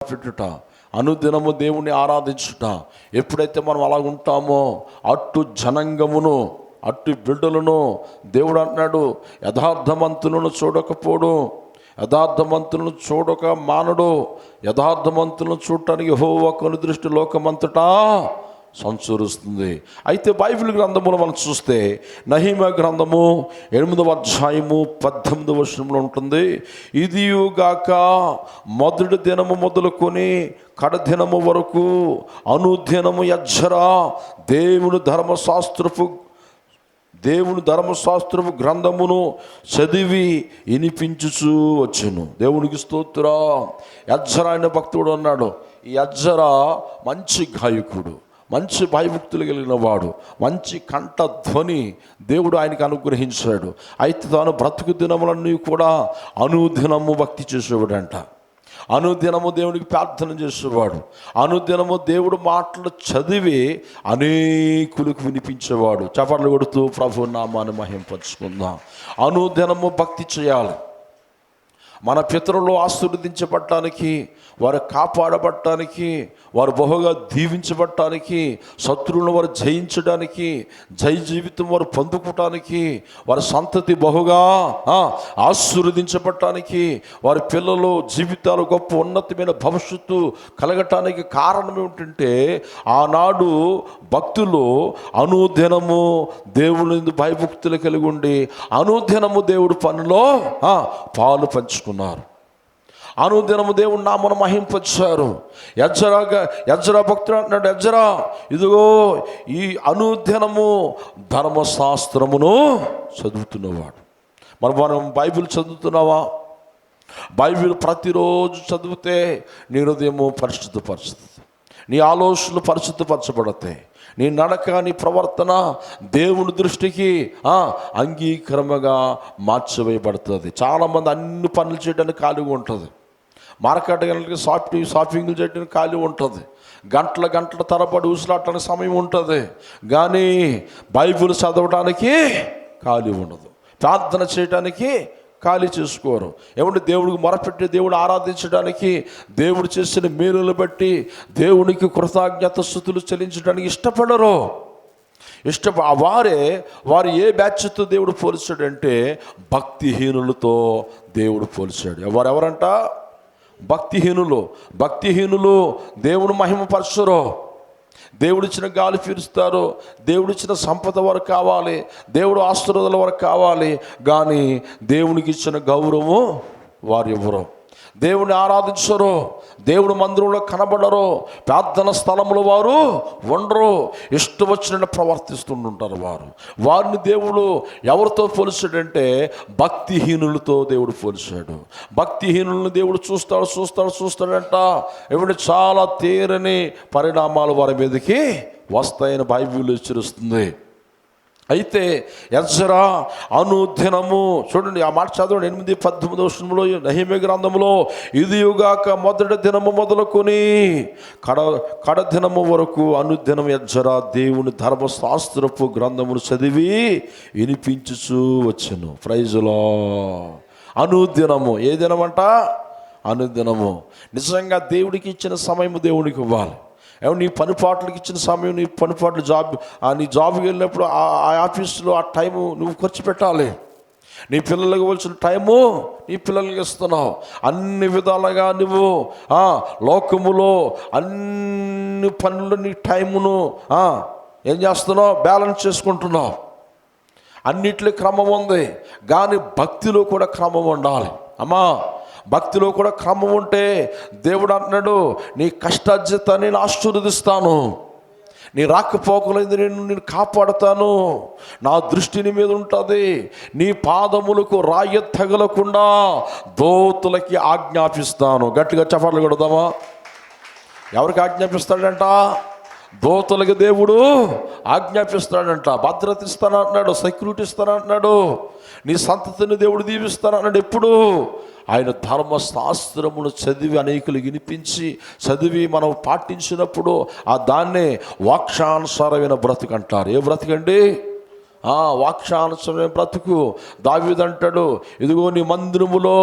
మొరపెట్టుట, అనుదినము దేవుణ్ణి ఆరాధించుట. ఎప్పుడైతే మనం అలా ఉంటామో అటు జనాంగమును అటు బిడ్డలను దేవుడు అంటున్నాడు, యథార్థవంతులను చూడకపోడు, యథార్థవంతులను చూడక మానడు, యథార్థవంతులను చూడటానికి యెహోవా కనుదృష్టి లోకమంతటా సంచరిస్తుంది. అయితే బైబిల్ గ్రంథములో మనం చూస్తే నెహెమ్యా గ్రంథము 8వ అధ్యాయము 18వ వచనంలో ఉంటుంది, ఇదియుగాక మొదటి దినము మొదలుకొని కడదినము వరకు అనుదినము ఎజ్రా దేవుని ధర్మశాస్త్రపు గ్రంథమును చదివి వినిపించుచూ వచ్చును. దేవునికి స్తోత్రం. ఎజ్రా అనే భక్తుడు అన్నాడు. ఈ ఎజ్రా మంచి గాయకుడు, మంచి భయభక్తులు కలిగిన వాడు, మంచి కంఠధ్వని దేవుడు ఆయనకు అనుగ్రహించాడు. అయితే తాను బ్రతుకు దినములన్నీ కూడా అనుదినము భక్తి చేసేవాడంట. అనుదినము దేవునికి ప్రార్థన చేసేవాడు. అనుదినము దేవుడు మాటలు చదివి అనేకులకు వినిపించేవాడు. చపర్లు కొడుతూ ప్రభు నామాన్ని మహింపరచుకుందాం. అనుదినము భక్తి చేయాలి. మన పితరులు ఆశీర్వదించబడటానికి, వారు కాపాడబడటానికి, వారు బహుగా దీవించబడటానికి, శత్రువులను వారు జయించడానికి, జయ జీవితం వారు పొందుకోవటానికి, వారి సంతతి బహుగా ఆశీర్వదించబడటానికి, వారి పిల్లలు జీవితాలు గొప్ప ఉన్నతమైన భవిష్యత్తు కలగటానికి కారణం ఏమిటంటే ఆనాడు భక్తులు అనుదినము దేవుని భయభక్తులు కలిగి ఉండి అనుదినము దేవుడు పనిలో పాలు పంచుకున్నారు. అనుదినము దేవుడు నామను మహింపచ్చారు. ఎజ్రా భక్తుడు అంటున్నాడు, ఎజ్రా ఇదిగో ఈ అనుదినము ధర్మశాస్త్రమును చదువుతున్నవాడు. మనం బైబిల్ చదువుతున్నావా? బైబిల్ ప్రతిరోజు చదివితే నీ హృదయము పరిశుద్ధపరుస్తుంది, నీ ఆలోచనలు పరిశుద్ధపరచబడతాయి, నీ నడక నీ ప్రవర్తన దేవుని దృష్టికి అంగీకరముగా మార్చివేయబడుతుంది. చాలామంది అన్ని పనులు చేయడానికి ఖాళీగా ఉంటుంది, మార్కెట్ గంటలకి షాపింగ్లు చేయడానికి ఖాళీ ఉంటుంది, గంటల తరబడి ఊసలాడటానికి సమయం ఉంటుంది, కానీ బైబిల్ చదవడానికి ఖాళీ ఉండదు, ప్రార్థన చేయడానికి ఖాళీ చేసుకోరు. ఏమంటే దేవుడికి మొరపెట్టి దేవుడు ఆరాధించడానికి, దేవుడు చేసిన మేలులు బట్టి దేవునికి కృతజ్ఞత స్తుతులు చెల్లించడానికి ఇష్టపడరు. వారు ఏ బ్యాచ్తో దేవుడు పోల్చాడంటే భక్తిహీనులతో దేవుడు పోల్చాడు. ఎవరెవరంట? భక్తిహీనులు దేవుని మహిమపరచరు. దేవుడిచ్చిన గాలి పీలుస్తారు, దేవుడిచ్చిన సంపద వరకు కావాలి, దేవుడు ఆశీర్వాదాల వరకు కావాలి, కానీ దేవునికి ఇచ్చిన గౌరవం వారు ఎవరు? దేవుని ఆరాధించరు, దేవుడు మందిరంలో కనబడరు, ప్రార్థన స్థలంలో వారు ఉండరు, ఇష్టం వచ్చినట్టు ప్రవర్తిస్తుంటారు. వారిని దేవుడు ఎవరితో పోల్చాడంటే భక్తిహీనులతో దేవుడు పోల్చాడు. భక్తిహీనులను దేవుడు చూస్తాడంట. ఏమంటే చాలా తీరని పరిణామాలు వారి మీదకి వస్తాయని బైబిల్ హెచ్చరిస్తుంది. అయితే ఎజ్రా అనుదినము, చూడండి ఆ మాట చదవండి, 8:18 వచనంలో నెహెమ్యా గ్రంథంలో, ఇదియుగాక మొదటి దినము మొదలుకొని కడదినము వరకు అనుదినం ఎజ్రా దేవుని ధర్మశాస్త్రపు గ్రంథమును చదివి వినిపించుచూ వచ్చెను. Praise Lord. అనుదినము. ఏ దినమంట? అనుదినము. నిజంగా దేవుడికి ఇచ్చిన సమయం దేవుడికి ఇవ్వాలి. నీ పనిపాట్లకి ఇచ్చిన సమయం, నీ పనిపాట్లు నీ జాబ్కి వెళ్ళినప్పుడు ఆ ఆఫీసులో ఆ టైము నువ్వు ఖర్చు పెట్టాలి. నీ పిల్లలకి ఇవ్వాల్సిన టైము నీ పిల్లలకి ఇస్తున్నావు. అన్ని విధాలుగా నువ్వు లోకములో అన్ని పనులు నీ టైమును ఏం చేస్తున్నావు? బ్యాలెన్స్ చేసుకుంటున్నావు. అన్నిట్లో క్రమం ఉంది, కానీ భక్తిలో కూడా క్రమం ఉండాలి. అమ్మా, భక్తిలో కూడా క్రమం ఉంటే దేవుడు అంటున్నాడు, నీ కష్టార్జితాన్ని నేను ఆశీర్వదిస్తాను, నీ రాకపోకలేదు నేను కాపాడుతాను, నా దృష్టి నీ మీద ఉంటుంది, నీ పాదములకు రాయి తగలకుండా దూతలకి ఆజ్ఞాపిస్తాను. గట్టిగా చప్పట్లు కొడదామా? ఎవరికి ఆజ్ఞాపిస్తాడంట? దూతలకి దేవుడు ఆజ్ఞాపిస్తాడంట. భద్రత ఇస్తానంటున్నాడు, సెక్యూరిటీ ఇస్తానంటున్నాడు, నీ సంతతిని దేవుడు దీవిస్తానన్నాడు. ఎప్పుడు? ఆయన ధర్మశాస్త్రమును చదివి అనేకులు వినిపించి చదివి మనం పాటించినప్పుడు దాన్నే వాక్షానుసారమైన బ్రతుకు అంటారు. ఏ బ్రతుకండి? వాక్యానుసరమైన బ్రతుకు. దావీదు అంటాడు, ఇదిగో నీ మందిరములో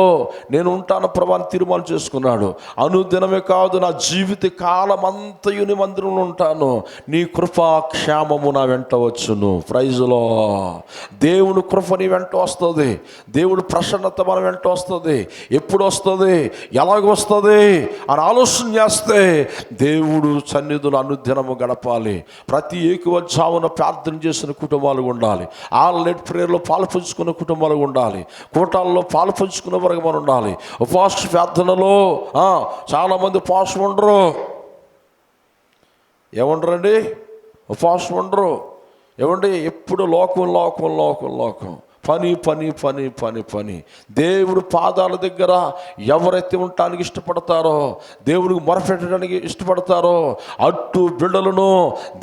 నేను ఉంటాను ప్రభా అని తీర్మానం చేసుకున్నాడు. అనుదినమే కాదు, నా జీవిత కాలం అంతయు నీ మందిరంలో ఉంటాను, నీ కృపా క్షేమము నా వెంట వచ్చును. ప్రైజులో దేవుని కృప నీ వెంట వస్తుంది, దేవుడి ప్రసన్నత మన వెంట వస్తుంది. ఎప్పుడు వస్తుంది, ఎలాగ వస్తుంది అని ఆలోచన చేస్తే దేవుడు సన్నిధిలో అనుదినము గడపాలి. ప్రతి ఏకవజామున ప్రార్థన చేసిన కుటుంబాలు ఉండాలి, ఆల్ నైట్ ప్రేయర్లో పాలు పంచుకున్న కుటుంబాలు ఉండాలి, కూటాల్లో పాలు పంచుకున్న వరకు మనం ఉండాలి. ఉపవాస ప్రార్థనలో చాలామంది ఉపవాసం ఉండరు. ఏమంటారండి? ఉపవాసం ఉండరు. ఏమండి? ఎప్పుడు లోకం లోకం లోకం లోకం, పని పని పని పని పని. దేవుడు పాదాల దగ్గర ఎవరైతే ఉండటానికి ఇష్టపడతారో, దేవుడికి మొరపెట్టడానికి ఇష్టపడతారో అట్టు బిడ్డలను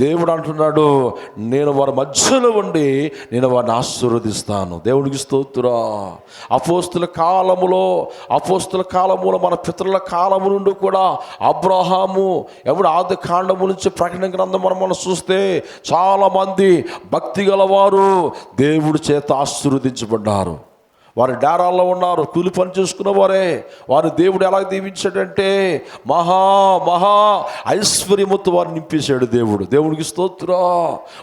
దేవుడు అంటున్నాడు, నేను వారి మధ్యలో ఉండి నేను వారిని ఆశీర్వదిస్తాను. దేవుడికి స్తోత్రం. అపోస్తుల కాలములో మన పితరుల కాలము నుండి కూడా అబ్రహాము ఎవడు ఆది కాండము నుంచి ప్రకటన గ్రంథం మనం చూస్తే చాలామంది భక్తి గలవారు దేవుడి చేత ఆశీర్వదించబడ్డారు. వారి డేరాల్లో ఉన్నారు, కూలి పని చేసుకున్న వారే. వారి దేవుడు ఎలా దీవించాడంటే మహా మహా ఐశ్వర్యముతో వారిని నింపేశాడు దేవుడు. దేవుడికి స్తోత్రం.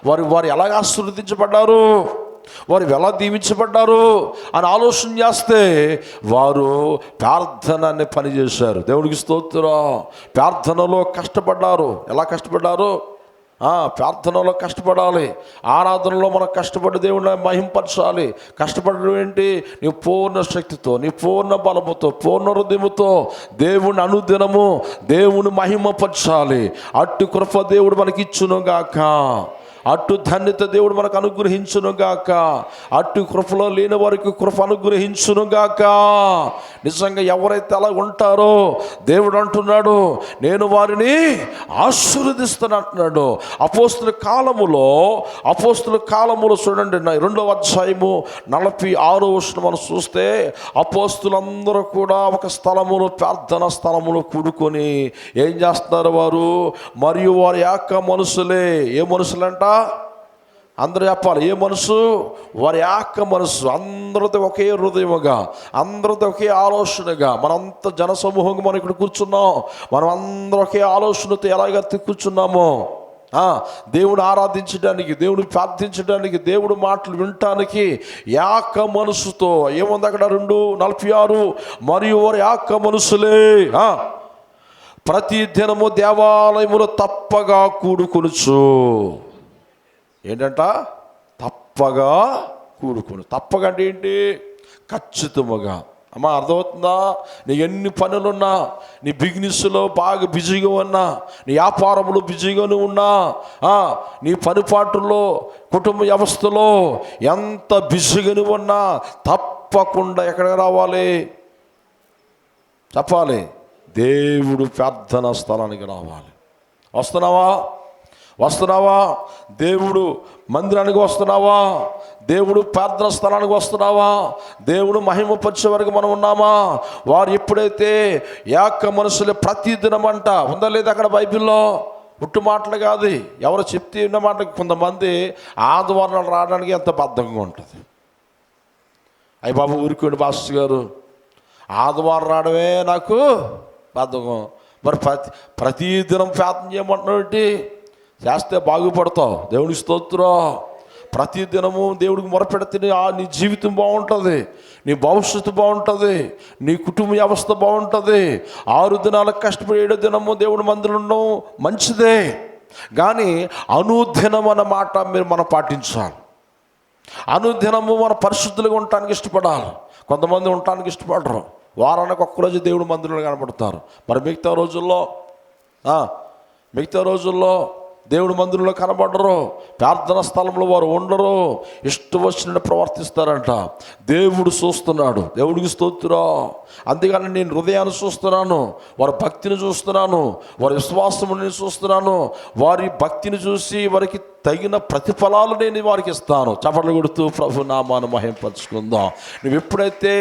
వారు ఎలాగ ఆశీర్వదించబడ్డారు, వారు ఎలా దీవించబడ్డారు అని ఆలోచన చేస్తే వారు ప్రార్థన అనే పని చేశారు. దేవుడికి స్తోత్రం. ప్రార్థనలో కష్టపడ్డారు. ఎలా కష్టపడ్డారు? ప్రార్థనలో కష్టపడాలి, ఆరాధనలో మనం కష్టపడి దేవుడిని మహింపరచాలి. కష్టపడడం ఏంటి? నీ పూర్ణ శక్తితో, నీ పూర్ణ బలముతో, పూర్ణ హృదయముతో దేవుని అనుదినము దేవుని మహిమపరచాలి. అట్టి కృప దేవుడు మనకి ఇచ్చును గాక, అట్టు ధన్యత దేవుడు మనకు అనుగ్రహించును గాక, అట్టు కృపలో లేని వారికి కృప అనుగ్రహించును గాక. నిజంగా ఎవరైతే అలా ఉంటారో దేవుడు అంటున్నాడు, నేను వారిని ఆశీర్వదిస్తాను అంటున్నాడు. అపోస్తుల కాలములో చూడండి, 2వ అధ్యాయము 46వ వచనం మనం చూస్తే అపోస్తులందరూ కూడా ఒక స్థలములో, ప్రార్థనా స్థలములో కూడుకొని ఏం చేస్తున్నారు వారు? మరియు వారి యొక్క మనుషులే. ఏ మనుషులంట? అందరూ చెప్పాలి, ఏ మనసు? వారి యొక్క మనసు. అందరితో ఒకే హృదయముగా, అందరితో ఒకే ఆలోచనగా, మనంత జనసమూహంగా మనం ఇక్కడ కూర్చున్నాం, మనం అందరూ ఒకే ఆలోచనతో ఎలాగైతే కూర్చున్నామో దేవుడు ఆరాధించడానికి, దేవుడు ప్రార్థించడానికి, దేవుడు మాటలు వినటానికి ఏక మనసుతో. ఏముంది అక్కడ? 2:46 మరియు వారి ఏక మనసులే ప్రతి దినము దేవాలయములో తప్పగా కూడుకొనుచు. ఏంటంట? తప్పగా కూడుకొను. తప్పగా అంటే ఏంటి? ఖచ్చితముగా. అమ్మా అర్థమవుతుందా? నీ ఎన్ని పనులున్నా, నీ బిజినెస్లో బాగా బిజీగా ఉన్నా, నీ వ్యాపారంలో బిజీగానే ఉన్నా, నీ పనిపాటుల్లో, కుటుంబ వ్యవస్థలో ఎంత బిజీగానే ఉన్నా తప్పకుండా ఎక్కడికి రావాలి? చెప్పాలి, దేవుడు ప్రార్థనా స్థలానికి రావాలి. వస్తున్నావా? దేవుడు మందిరానికి వస్తున్నావా? దేవుడు ప్రార్థనా స్థలానికి వస్తున్నావా? దేవుడు మహిమపరిచే వరకు మనం ఉన్నామా? వారు ఎప్పుడైతే ఏక మనసులే ప్రతిదినమంట ఉందా లేదా అక్కడ బైబిల్లో? పుట్టు మాటలు కాదు, ఎవరు చెప్తే ఉన్న మాట. కొంతమంది ఆదివారం రావడానికి ఎంత బద్ధంగా ఉంటుంది. అయ్య బాబు ఊరుకోండి పాస్టర్ గారు, ఆదివారం రావడమే నాకు బద్ధకం. మరి ప్రతిదినం ప్రార్థన చేయమంటున్నాడు. చేస్తే బాగుపడతావు. దేవుని స్తోత్రం. ప్రతిదినము దేవుడికి మొరపెడితే నీ జీవితం బాగుంటుంది, నీ భవిష్యత్తు బాగుంటుంది, నీ కుటుంబ వ్యవస్థ బాగుంటుంది. 6 దినాలకు కష్టపడి 7వ దినము దేవుడి మందిరంలో ఉండడం మంచిదే, కానీ అనుదినం అన్న మాట మనం పాటించాలి. అనుదినము మన పరిశుద్ధులుగా ఉండటానికి ఇష్టపడాలి. కొంతమంది ఉండటానికి ఇష్టపడరు, వారానికి ఒక్కరోజు దేవుడి మందిరంలో కనపడతారు. మరి మిగతా రోజుల్లో దేవుడి మందిరంలో కనబడరు, ప్రార్థనా స్థలంలో వారు ఉండరు, ఇష్టం వచ్చినట్టు ప్రవర్తిస్తారంట. దేవుడు చూస్తున్నాడు. దేవుడికి స్తోత్రం. అందుకని నేను హృదయాన్ని చూస్తున్నాను, వారి భక్తిని చూస్తున్నాను, వారి విశ్వాసము నేను చూస్తున్నాను. వారి భక్తిని చూసి వారికి తగిన ప్రతిఫలాలు నేను వారికి ఇస్తాను. చపట్లు కొడుతూ ప్రభు నామాన్ని మహింపరచుకుందాం. నువ్వు ఎప్పుడైతే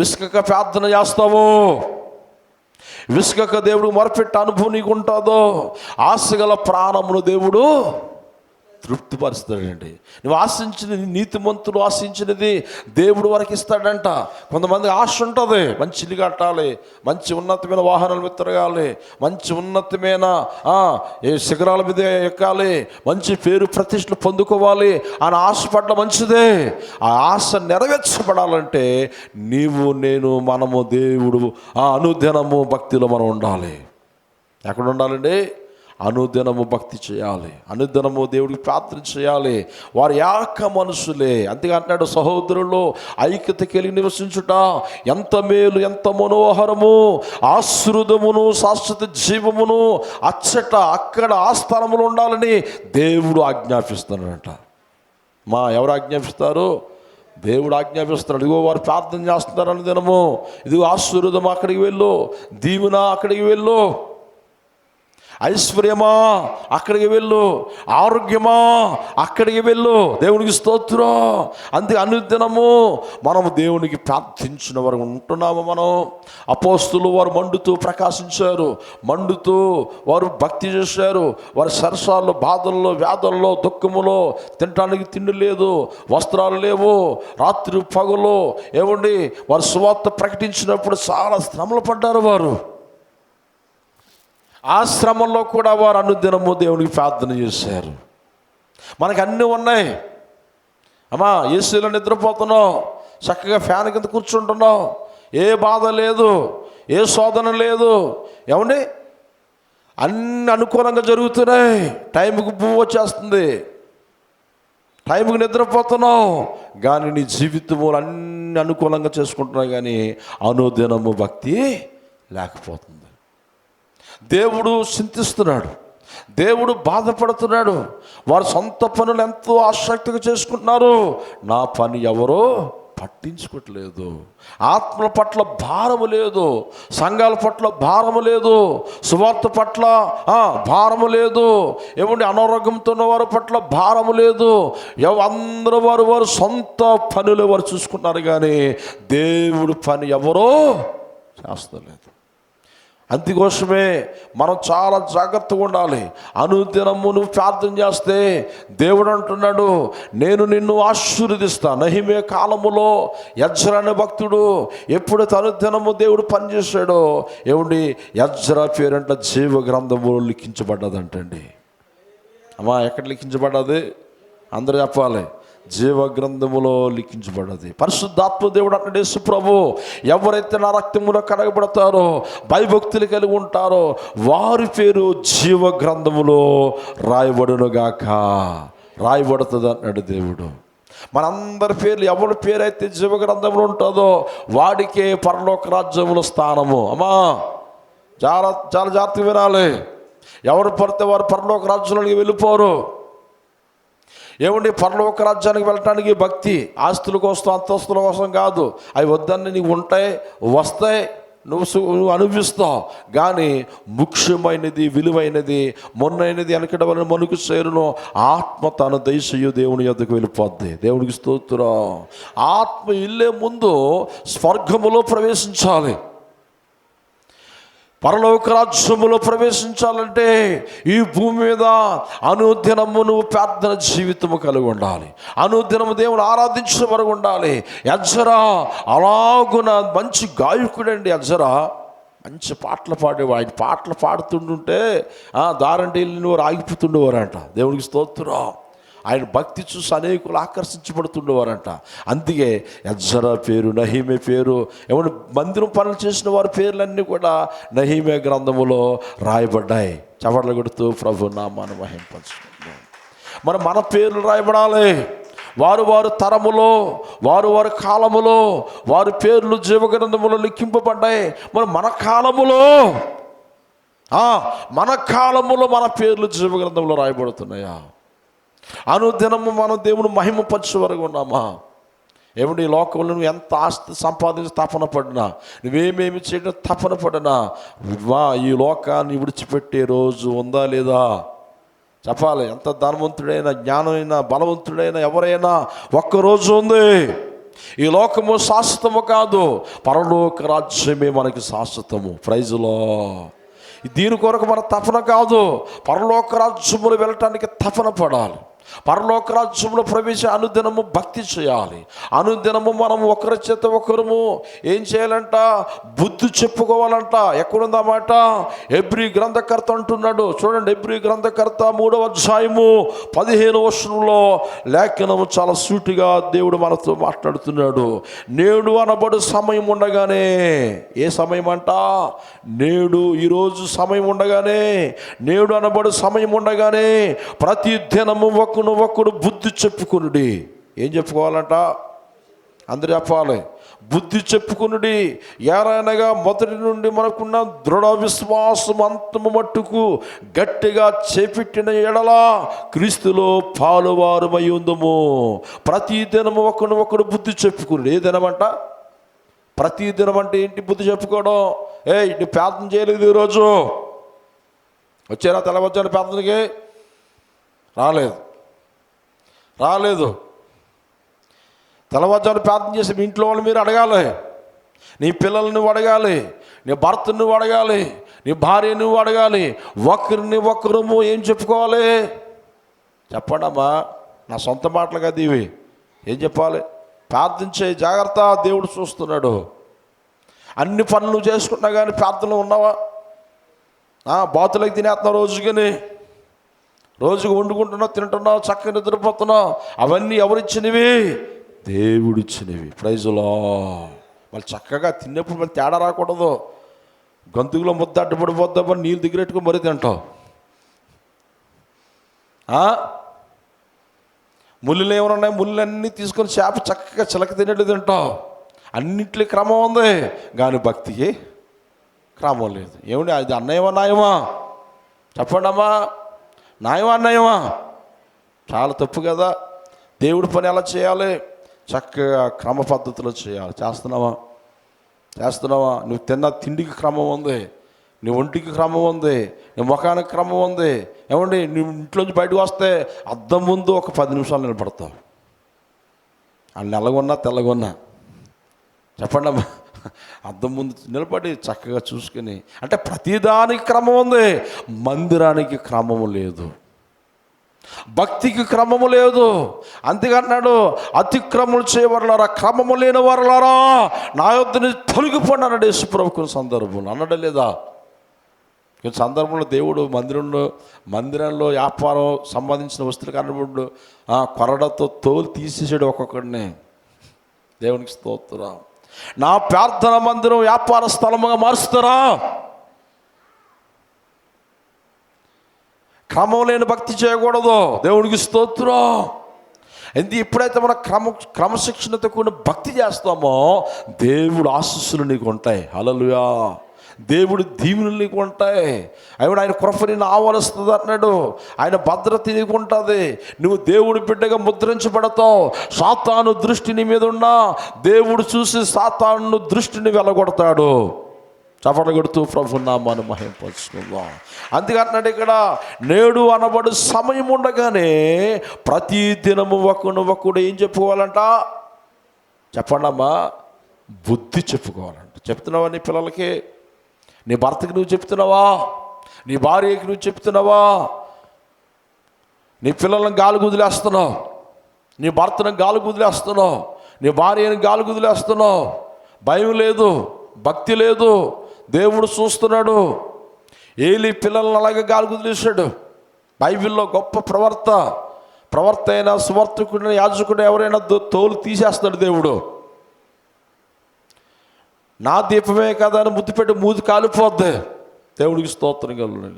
విసుకక ప్రార్థన చేస్తావో, విసుకక దేవుడు మొరపెట్టే అనుభవం నీకు ఉంటుందో, ఆశగల ప్రాణమును దేవుడు తృప్తిపరుస్తాడండి. నువ్వు ఆశించినది, నీతిమంతులు ఆశించినది దేవుడు వారికి ఇస్తాడంట. కొంతమంది ఆశ ఉంటుంది, మంచి ఇల్లు కట్టాలి, మంచి ఉన్నతమైన వాహనాల మీద తిరగాలి, మంచి ఉన్నతమైన ఏ శిఖరాల మీద ఎక్కాలి, మంచి పేరు ప్రతిష్టలు పొందుకోవాలి అని ఆశపడ్డ మంచిదే. ఆ ఆశ నెరవేర్చబడాలంటే నీవు, నేను, మనము దేవుడు అనుదినము భక్తిలో మనం ఉండాలి. ఎక్కడ ఉండాలండి? అనుదినము భక్తి చేయాలి, అనుదినము దేవుడికి ప్రార్థన చేయాలి. వారు ఏక మనుషులే. అంతేగా అంటున్నాడు, సహోదరులు ఐక్యత కలిగి నివసించుట ఎంత మేలు, ఎంత మనోహరము, ఆశ్రుతమును శాశ్వత జీవమును అచ్చట అక్కడ ఆ స్థలములు ఉండాలని దేవుడు ఆజ్ఞాపిస్తున్నాడంట. ఎవరు ఆజ్ఞాపిస్తారు? దేవుడు ఆజ్ఞాపిస్తున్నాడు. ఇదిగో వారు ప్రార్థన చేస్తున్నారు అనుదినము, ఇదిగో ఆశీర్వాదం అక్కడికి వెళ్ళు, దీవెన అక్కడికి వెళ్ళు, ఐశ్వర్యమా అక్కడికి వెళ్ళు, ఆరోగ్యమా అక్కడికి వెళ్ళు. దేవునికి స్తోత్రం. అందుకే అనుదినము మనము దేవునికి ప్రార్థించిన వారు ఉంటున్నాము. మనం అపోస్తులు వారు మండుతూ ప్రకాశించారు, మండుతూ వారు భక్తి చేశారు. వారి సరసాల్లో, బాధల్లో, వ్యాధుల్లో, దుఃఖములో, తినటానికి తిండి లేదు, వస్త్రాలు లేవు, రాత్రి పగలు ఏమండి వారు సువార్త ప్రకటించినప్పుడు చాలా శ్రమలు పడ్డారు వారు. ఆ శ్రమంలో కూడా వారు అనుదినము దేవునికి ప్రార్థన చేశారు. మనకు అన్నీ ఉన్నాయి అమ్మా, ఏసీలో నిద్రపోతున్నాం, చక్కగా ఫ్యాన్ కింద కూర్చుంటున్నాం, ఏ బాధ లేదు, ఏ శోధన లేదు, ఏమండి అన్నీ అనుకూలంగా జరుగుతున్నాయి. టైంకి పువ్వు వచ్చేస్తుంది, టైంకి నిద్రపోతున్నావు, కానీ నీ జీవితము అన్నీ అనుకూలంగా చేసుకుంటున్నావు, కానీ అనుదినము భక్తి లేకపోతుంది. దేవుడు చింతిస్తున్నాడు, దేవుడు బాధపడుతున్నాడు. వారు సొంత పనులు ఎంతో ఆసక్తిగా చేసుకుంటున్నారు, నా పని ఎవరో పట్టించుకోవట్లేదు. ఆత్మల పట్ల భారము లేదు, సంఘాల పట్ల భారము లేదు, సువార్త పట్ల భారము లేదు, ఏమంటే అనారోగ్యంతో ఉన్న వారి పట్ల భారము లేదు. అందరూ వారు సొంత పనులు వారు చూసుకున్నారు, కానీ దేవుడు పని ఎవరో చేస్తలేదు. అందుకోసమే మనం చాలా జాగ్రత్తగా ఉండాలి. అనుదినము నువ్వు ప్రార్థన చేస్తే దేవుడు అంటున్నాడు, నేను నిన్ను ఆశీర్వదిస్తా. నెహెమీయా కాలములో ఎజ్రా అనే భక్తుడు ఎప్పుడైతే అనుదినము దేవుడు పనిచేశాడో, ఏమండి ఎజ్రా పేరంట జీవ గ్రంథములో లిఖించబడ్డదంటండి. అమ్మా, ఎక్కడ లిఖించబడ్డది? అందరూ చెప్పాలి. జీవ గ్రంథములో లిఖించబడ్డది. పరిశుద్ధాత్మ దేవుడు అంటాడు, యేసు ప్రభు, ఎవరైతే నా రక్తములో కడగబడతారో, భయభక్తులు కలిగి ఉంటారో వారి పేరు జీవ గ్రంథములో రాయబడునుగాక, రాయబడుతుంది అన్నాడు దేవుడు. మనందరి పేర్లు, ఎవరి పేరైతే జీవ గ్రంథంలో ఉంటుందో వాడికే పరలోక రాజ్యములో స్థానము. అమ్మా, చాలా చాలా జాగ్రత్తగా వినాలి. ఎవరు పడితే వారు పరలోక రాజ్యంలోకి వెళ్ళిపోరు. ఏమండి, పరలోక రాజ్యానికి వెళ్ళటానికి భక్తి ఆస్తుల కోసం, అంతస్తుల కోసం కాదు. అవి వద్దన్నీ నీకు ఉంటాయి, వస్తాయి, నువ్వు అనుభవిస్తావు. కానీ ముఖ్యమైనది, విలువైనది, మొన్నైనది వెనకటి వలన మనుకు చేరును ఆత్మ తన దయచేయు దేవుని యొద్దకు వెళ్ళిపోద్ది. దేవునికి స్తోత్రం. ఆత్మ ఇల్లే ముందు స్వర్గములో ప్రవేశించాలి. పరలోక రాజ్యములో ప్రవేశించాలంటే ఈ భూమి మీద అనుదినము నువ్వు ప్రార్థన జీవితము కలిగి ఉండాలి, అనుదినము దేవుని ఆరాధించిన వరకు ఉండాలి. ఎజ్రా అలాగున మంచి గాయకుడండి. ఎజ్రా మంచి పాటలు పాడేవాడు. ఆయన పాటలు పాడుతుంటుంటే దారంటే నువ్వు ఆగిపోతుండేవారంట. దేవునికి స్తోత్రం. ఆయన భక్తి చూసి అనేకులు ఆకర్షించబడుతుండేవారంట. అందుకే ఎజ్రా పేరు, నెహెమీయా పేరు, ఏమన్నా మందిరం పనులు చేసిన వారి పేర్లన్నీ కూడా నెహెమీయా గ్రంథములో రాయబడ్డాయి. చవట్ల కొడుతూ ప్రభు నామాన్ని మహింపరచుకుందాం. మన పేర్లు రాయబడాలి. వారు తరములో, వారు కాలములో వారి పేర్లు జీవగ్రంథములో లిఖింపబడ్డాయి. మన కాలములో మన పేర్లు జీవగ్రంథంలో రాయబడుతున్నాయా? అనుదినము మనం దేవుని మహిమపరిచే వరకు ఉన్నామా? ఏమిటి, ఈ లోకంలో నువ్వు ఎంత ఆస్తి సంపాదించి తపన పడినా, నువ్వేమేమి చేయడం తపన పడినా, ఈ లోకాన్ని విడిచిపెట్టే రోజు ఉందా లేదా చెప్పాలి. ఎంత ధనవంతుడైనా, జ్ఞానమైనా, బలవంతుడైనా ఎవరైనా ఒక్కరోజు ఉంది. ఈ లోకము శాశ్వతము కాదు, పరలోక రాజ్యమే మనకి శాశ్వతము. ప్రైజులో దీని కొరకు మన తపన కాదు, పరలోక రాజ్యములు వెళ్ళటానికి తపన పడాలి. పరలోక రాజ్యంలో ప్రవేశ అనుదినము భక్తి చేయాలి. అనుదినము మనం ఒకరి చేత ఒకరము ఏం చేయాలంట? బుద్ధి చెప్పుకోవాలంట. ఎక్కడుందా మాట? హెబ్రీ గ్రంథకర్త అంటున్నాడు. చూడండి, హెబ్రీ గ్రంథకర్త 3వ అధ్యాయము 15వ వచనంలో లేఖనము చాలా సూటిగా దేవుడు మనతో మాట్లాడుతున్నాడు. నేడు అనబడు సమయం ఉండగానే, ఏ సమయం అంట? నేడు, ఈరోజు సమయం ఉండగానే, నేడు అనబడు సమయం ఉండగానే ప్రతి దినము ఒకడు బుద్ధి చెప్పుకునుడి. ఏం చెప్పుకోవాలంట? అందరూ చెప్పాలి. బుద్ధి చెప్పుకునుడి. ఏరైనగా మొదటి నుండి మనకున్న దృఢ విశ్వాసం అంతము మట్టుకు గట్టిగా చేపెట్టిన ఎడల క్రీస్తులో పాలువారమై ఉందము. ప్రతి దినము ఒకడు బుద్ధి చెప్పుకునుడి. ఏ దినమంట? ప్రతి దినం అంటే ఏంటి? బుద్ధి చెప్పుకోవడం. నువ్వు ప్రార్థన చేయలేదు ఈరోజు, వచ్చారా తెల్లవచ్చాను ప్రార్థనకి? రాలేదు. తెల్లవారుజామున ప్రార్థన చేసి మీ ఇంట్లో వాళ్ళు మీరు అడగాలి. నీ పిల్లల్ని నువ్వు అడగాలి, నీ భర్తను నువ్వు అడగాలి, నీ భార్య నువ్వు అడగాలి. ఒకరిని ఒకరము ఏం చెప్పుకోవాలి? చెప్పండమ్మా, నా సొంత మాటలు కాదు ఇవి. ఏం చెప్పాలి? ప్రార్థించే జాగ్రత్త, దేవుడు చూస్తున్నాడు. అన్ని పనులు చేసుకుంటున్నా కానీ ప్రార్థనలు ఉన్నావా? బాతులకి తినేస్తున్నావు, రోజుకి వండుకుంటున్నావు, తింటున్నావు, చక్కగా నిద్రపోతున్నావు. అవన్నీ ఎవరిచ్చినవి? దేవుడిచ్చినవి. Praise lord. వాళ్ళు చక్కగా తిన్నప్పుడు మళ్ళీ తేడా రాకూడదు. గొంతుకులో ముద్ద అడ్డుపడిపోద్దామని నీళ్ళు దిగిరెట్టుకుని మరీ తింటావు. ముళ్ళు ఏమన్నాయి? ముళ్ళన్నీ తీసుకొని చేప చక్కగా చిలక తినేట్టు తింటావు. అన్నింటికి క్రమం ఉంది కానీ భక్తికి క్రమం లేదు. ఏమిటి అది? అన్నయమా న్యాయమా? చెప్పండి అమ్మా, న్యాయమా అన్నయమా? చాలా తప్పు కదా. దేవుడి పని ఎలా చేయాలి? చక్కగా క్రమ పద్ధతిలో చేయాలి. చేస్తున్నావా? నువ్వు తిన్న తిండికి క్రమం ఉంది, నీ ఒంటికి క్రమం ఉంది, నీ ముఖానికి క్రమం ఉంది. ఏమండి, నువ్వు ఇంట్లోంచి బయటకు వస్తే అద్దం ముందు ఒక 10 నిమిషాలు నిలబడతావు. ఆ నల్లగొన్నా తెల్లగొన్నా చెప్పండి అమ్మా, అద్దం ముందు నిలబడి చక్కగా చూసుకుని. అంటే ప్రతిదానికి క్రమం ఉంది, మందిరానికి క్రమము లేదు, భక్తికి క్రమము లేదు. అంతేకన్నాడు, అతిక్రమములు చేయవర్లారా, క్రమము లేని వారులారా నా యొద్ద నుంచి తొలగిపోండి అన్నాడు యేసుప్రభు. కొన్ని సందర్భంలో అన్నాడా లేదా? కొన్ని సందర్భంలో దేవుడు మందిరంలో వ్యాపారం సంబంధించిన వస్తువులు కనబడు కొరడతో తోలు తీసేసాడు ఒక్కొక్కడిని. దేవునికి స్తోత్రం. నా ప్రార్థన మందిరం వ్యాపార స్థలముగా మారుస్తారా? క్రమం లేని భక్తి చేయకూడదు. దేవుడికి స్తోత్రం. ఎప్పుడైతే మనం క్రమశిక్షణతో కూడిన భక్తి చేస్తామో దేవుడు ఆశీస్సులు నీకు ఉంటాయి. హల్లెలూయా. దేవుడు దీవెనలు నీకు ఉంటాయి. ఆయన కృప నిన్ను ఆవరిస్తుంది అన్నాడు. ఆయన భద్రత నీకు ఉంటుంది. నువ్వు దేవుడి బిడ్డగా ముద్రించబడతావు. సాతాను దృష్టి నీ మీద ఉన్నా దేవుడు చూసి సాతాను దృష్టిని వెళ్ళగొడతాడు. చప్పట్లు కొడుతూ ప్రభు నామాన్ని మహింపరుచుకుందాం. అందుకన్నాడు ఇక్కడ, నేడు అనబడు సమయం ఉండగానే ప్రతి దినము ఒకడు ఏం చెప్పుకోవాలంట? చెప్పండమ్మా, బుద్ధి చెప్పుకోవాలంట. చెప్తున్నావా నీ పిల్లలకి? నీ భర్తకి నువ్వు చెప్తున్నావా? నీ భార్యకి నువ్వు చెప్తున్నావా? నీ పిల్లలను గాలి కుదిలేస్తున్నావు, నీ భర్తను గాలి కుదిలేస్తున్నావు, నీ భార్యని గాలి కుదిలేస్తున్నావు. భయం లేదు, భక్తి లేదు. దేవుడు చూస్తున్నాడు. ఏలీ పిల్లలను అలాగే గాలి కుదిలేశాడు. బైబిల్లో గొప్ప ప్రవర్త అయినా సువార్తికుడైనా యాజకుడు ఎవరైనా తోలు తీసేస్తాడు దేవుడు. నా దీపమే కదా అని ముద్దు పెట్టి మూతి కాలిపోద్ది. దేవుడికి స్తోత్రం కలుగును.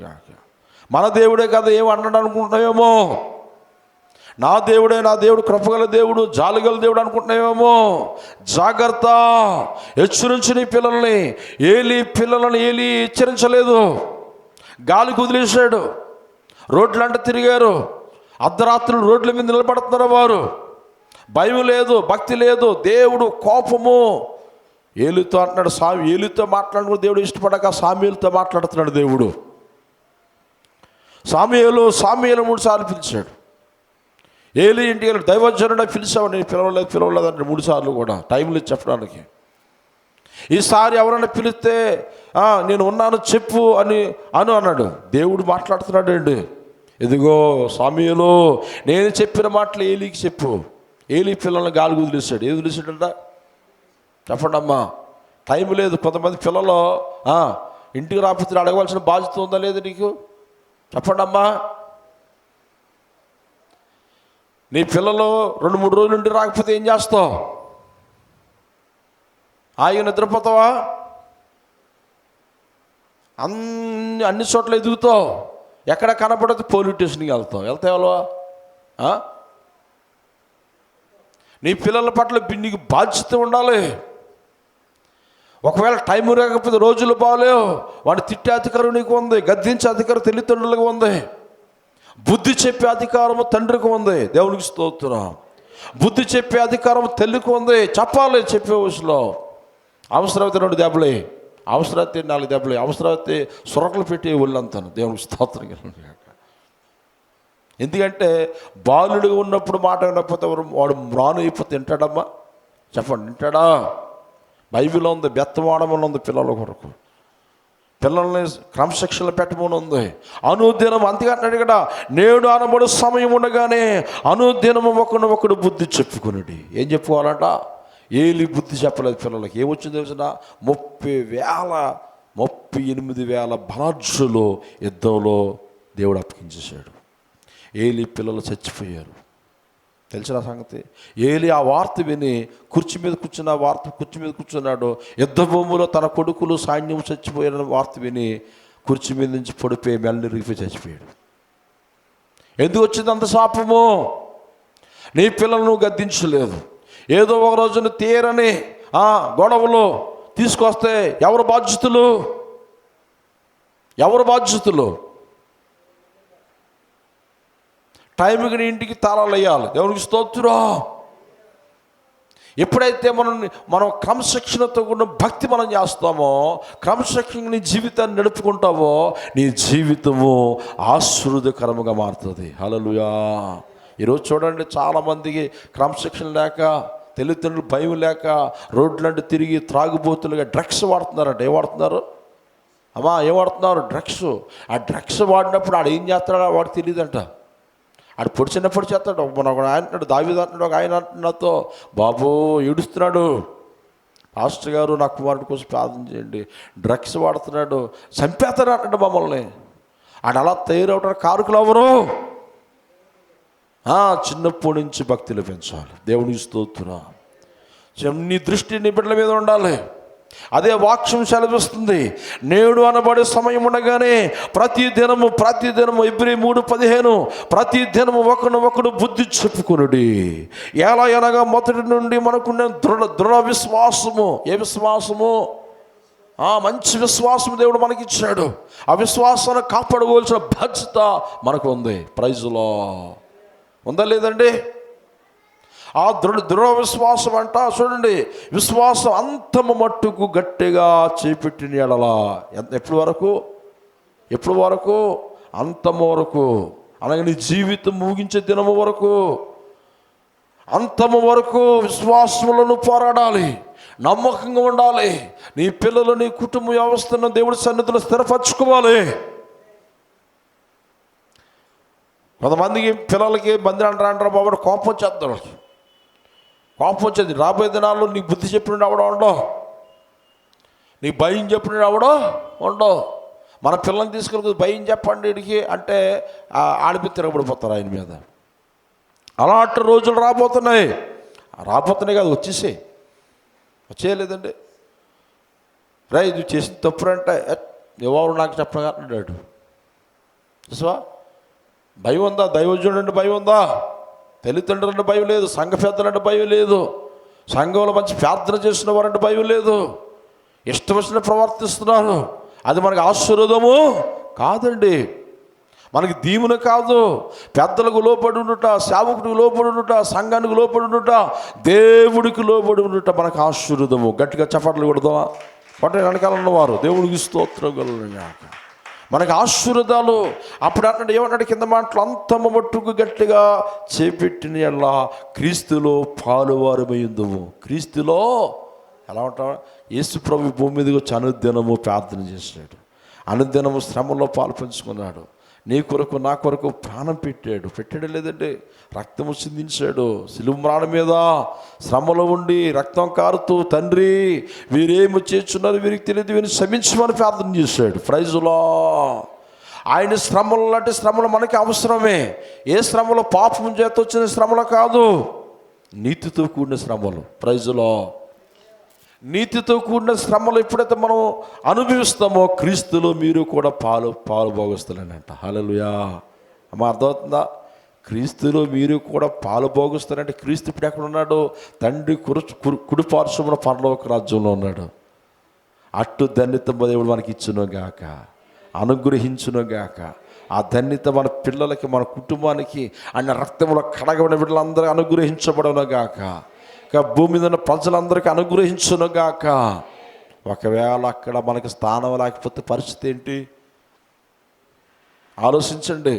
మన దేవుడే కదా ఏమి అన్నాడు అనుకుంటున్నావేమో. నా దేవుడు కృపగల దేవుడు, జాలిగల దేవుడు అనుకుంటున్నావేమో. జాగ్రత్త, హెచ్చరించి నీ పిల్లల్ని. పిల్లలను ఏలీ హెచ్చరించలేదు, గాలి కుదిలేశాడు. రోడ్లంట తిరిగారు, అర్ధరాత్రులు రోడ్ల మీద నిలబడుతున్నారు వారు. భయం లేదు, భక్తి లేదు. దేవుడు కోపము. ఏలితో అంటున్నాడు, ఏలితో మాట్లాడుకుని దేవుడు ఇష్టపడక సామ్యూలతో మాట్లాడుతున్నాడు దేవుడు. సామ్యూలు 3 సార్లు పిలిచాడు. ఏలీ ఇంటికి వెళ్ళి, దైవజనుడా పిలిచావు, నేను పిలవలేదు అంటే 3 సార్లు కూడా టైం లేదు చెప్పడానికి. ఈసారి ఎవరైనా పిలిస్తే నేను ఉన్నాను చెప్పు అని అన్నాడు. దేవుడు మాట్లాడుతున్నాడు అండి. ఇదిగో సమయంలో నేను చెప్పిన మాటలు ఏలీకి చెప్పు. ఏలీ పిల్లల్ని గాలి వదిలేశాడు. ఏది వదిలేశాడంట చెప్పండి అమ్మా. టైం లేదు. కొంతమంది పిల్లలు ఇంటికి రాకపోతే అడగవలసిన బాధ్యత ఉందా లేదు నీకు? చెప్పండి అమ్మా. నీ పిల్లలు 2-3 రోజులు ఇంటికి రాకపోతే ఏం చేస్తావు? నిద్రపోతావా? అన్ని చోట్ల ఎదుగుతావు. ఎక్కడ కనపడితే పోలీస్ స్టేషన్కి వెళ్తావా? నీ పిల్లల పట్ల నీకు బాధ్యత ఉండాలి. ఒకవేళ టైం రాకపోతే, రోజులు బాగలేవు, వాడిని తిట్టే అధికారం నీకు ఉంది, గద్దించే అధికారం తల్లిదండ్రులకు ఉంది, బుద్ధి చెప్పే అధికారము తండ్రికి ఉంది. దేవునికి స్తోత్రం. బుద్ధి చెప్పే అధికారం తల్లికి ఉంది. చెప్పాలి చెప్పే వయసులో. అవసరమైతే 2 దెబ్బలే, అవసరమైతే 4 దెబ్బలే, అవసరమైతే సొరకలు పెట్టి ఒళ్ళంతాను. దేవునికి స్తోత్రం. ఎందుకంటే బాలుడిగా ఉన్నప్పుడు మాట వినకపోతే వాడు మ్రాను అయిపోతే వింటాడమ్మా? చెప్పండి, వింటాడా? బైబిల్లో ఉంది, బెత్తవాడమని ఉంది పిల్లల కొరకు. పిల్లల్ని క్రమశిక్షణలో పెట్టమని ఉంది. అనుదినం అంతేకంటున్నాడు కదా, నేడు అనబడు సమయం ఉండగానే అనుదినము ఒకడు బుద్ధి చెప్పుకున్నాడు. ఏం చెప్పుకోవాలంట? ఏలి బుద్ధి చెప్పలేదు పిల్లలకి. ఏమొచ్చింది తెలిసిన? 38,000 బలాఢ్యులు యుద్ధంలో దేవుడు అప్పగించేశాడు. ఏలి పిల్లలు చచ్చిపోయారు. తెలిసిన సంగతి. ఏలి ఆ వార్త విని కుర్చీ మీద కూర్చున్నాడు. యుద్ధ భూమిలో తన కొడుకులు సైన్యం చచ్చిపోయారని వార్త విని కుర్చీ మీద నుంచి పడిపోయి మెల్లరిగిపోయి చచ్చిపోయాడు. ఎందుకు వచ్చింది అంత శాపము? నీ పిల్లలను గద్దించలేదు. ఏదో ఒక రోజున తీరని గొడవలు తీసుకొస్తే ఎవరు బాధ్యతలు? టైంకి నీ ఇంటికి తాళాలు వేయాలి. దేవునికి స్తోత్రం. ఎప్పుడైతే మనం క్రమశిక్షణతో కూడిన భక్తి మనం చేస్తామో, క్రమశిక్షణ నీ జీవితాన్ని నడుపుకుంటావో, నీ జీవితము ఆశీర్వాదకరముగా మారుతుంది. హల్లెలూయా. ఈరోజు చూడండి, చాలామందికి క్రమశిక్షణ లేక, తల్లిదండ్రులు భయం లేక రోడ్లంటే తిరిగి త్రాగుబోతులుగా డ్రగ్స్ వాడుతున్నారంట. ఏం వాడుతున్నారు అమ్మా? ఏం వాడుతున్నారు? డ్రగ్స్. ఆ డ్రగ్స్ వాడినప్పుడు ఆడు ఏం చేస్తాడో వాడికి తెలియదంట. ఆడు పొడిచినప్పుడు చేస్తాడు. మన ఒక ఆయన అంటున్నాడు, దావీదు అంటున్నాడు, ఒక ఆయన అంటున్నాతో, బాబు ఏడుస్తున్నాడు, పాస్టర్ గారు నా కుమారుడి కోసం ప్రార్థన చేయండి, డ్రగ్స్ వాడుతున్నాడు, చంపేస్తాడు అంటాడు మమ్మల్ని. ఆడు అలా తయారవడానికి కారుకులు ఎవరు? చిన్నప్పటి నుంచి భక్తిలో పెంచాలి. దేవునికి స్తోత్రం. నీ దృష్టి నీ బిడ్డల మీద ఉండాలి. అదే వాక్యం సెలవిస్తుంది. నేడు అనబడే సమయం ఉండగానే ప్రతి దినము Hebrews 3:15 ప్రతి దినము ఒకడు బుద్ధి చెప్పుకునుడి. ఎలా అనగా మొదటి నుండి మనకున్న దృఢ విశ్వాసము. ఏ విశ్వాసము? మంచి విశ్వాసం దేవుడు మనకిచ్చాడు. ఆ విశ్వాసాన్ని కాపాడుకోవాల్సిన బాధ్యత మనకు ఉంది. ప్రైజ్లో ఉందా లేదండి? ఆ దృఢ విశ్వాసం అంట. చూడండి, విశ్వాసం అంతము మట్టుకు గట్టిగా చేపెట్టిన ఎడలా. ఎప్పుడు వరకు? అంతము వరకు. అలాగే నీ జీవితం ముగించే దినము వరకు, అంతము వరకు విశ్వాసములను పోరాడాలి, నమ్మకంగా ఉండాలి. నీ పిల్లలు, నీ కుటుంబ వ్యవస్థను దేవుడి సన్నిధిలో స్థిరపరచుకోవాలి. కొంతమందికి పిల్లలకి బంది అంటారా బాబు, కోపం వచ్చేది. రాబోయే దినాల్లో నీకు బుద్ధి చెప్పినట్టు అవడం ఉండవు, నీకు భయం చెప్పినట్టు అవడం ఉండవు. మన పిల్లల్ని తీసుకెళ్ళి భయం చెప్పండి వీడికి అంటే ఆడిపి తిరగబడిపోతారు ఆయన మీద. అలాంటి రోజులు రాబోతున్నాయి కాదు, వచ్చేయలేదండి. ఇది చేసిన తప్పురంటే ఎవరు నాకు చెప్పగలడు. చూసావా? భయం ఉందా? దైవజనుడు అంటే భయం ఉందా? తల్లిదండ్రులు అంటే భయం లేదు, సంఘ పెద్దలంటే భయం లేదు, సంఘంలో మంచి ప్రార్థన చేసిన వారంటే భయం లేదు. ఇష్టం వచ్చిన ప్రవర్తిస్తున్నారు. అది మనకు ఆశీర్వాదము కాదండి, మనకి దీవెన కాదు. పెద్దలకు లోబడి ఉండుట, సేవకుడికి లోబడి ఉండుట, సంఘానికి లోబడి ఉండుట, దేవుడికి లోబడి ఉండుట మనకు ఆశీర్వాదము. గట్టిగా చప్పట్లు కొడదామా? పట్టే వెనకాల ఉన్నవారు దేవుడికి స్తోత్రం కలుగుగాక. మనకు ఆశీర్వాదాలు. అప్పుడు అంటే ఏమన్నాడు కింద మాటలు? అంతము మట్టుకు గట్టిగా చేపెట్టిన ఎలా క్రీస్తులో పాలువారమైందుము. క్రీస్తులో ఎలా ఉంటాడు? యేసు ప్రభు భూమి మీదకి వచ్చి అనుదినము ప్రార్థన చేశాడు, అనుదినము శ్రమలో పాలు పంచుకున్నాడు, నీ కొరకు నా కొరకు ప్రాణం పెట్టాడు లేదండి, రక్తము చిందించాడు సిలువ మ్రాణ మీద. శ్రమలో ఉండి రక్తం కారుతూ, తండ్రి వీరేమి చేస్తున్నారు వీరికి తెలియదు, వీరిని క్షమించమని ప్రార్థన చేశాడు. ప్రైజులో ఆయన శ్రమలు లాంటి శ్రమలు మనకి అవసరమే. ఏ శ్రమలో పాపం చేత వచ్చిన శ్రమలు కాదు, నీతితో కూడిన శ్రమలు. ప్రైజులో నీతితో కూడిన శ్రమలు ఎప్పుడైతే మనం అనుభవిస్తామో క్రీస్తులో మీరు కూడా పాలు భోగిస్తారంట. హల్లెలూయా. అమ్మ అర్థమవుతుందా? క్రీస్తులో మీరు కూడా పాలు భోగిస్తారంటే క్రీస్తు ఇప్పుడు ఎక్కడ ఉన్నాడు? తండ్రి కుడి పార్శ్వమున పరలోక రాజ్యంలో ఉన్నాడు. అట్టు ధన్యత దేవుడు మనకి ఇచ్చును గాక, అనుగ్రహించును గాక. ఆ ధన్యత మన పిల్లలకి, మన కుటుంబానికి, ఆయన రక్తంలో కడగబడిన బిడ్డలందరూ అనుగ్రహించబడను గాక. భూమి మీద ఉన్న ప్రజలందరికీ అనుగ్రహించును గాక. ఒకవేళ అక్కడ మనకి స్థానం లేకపోతే పరిస్థితి ఏంటి ఆలోచించండి.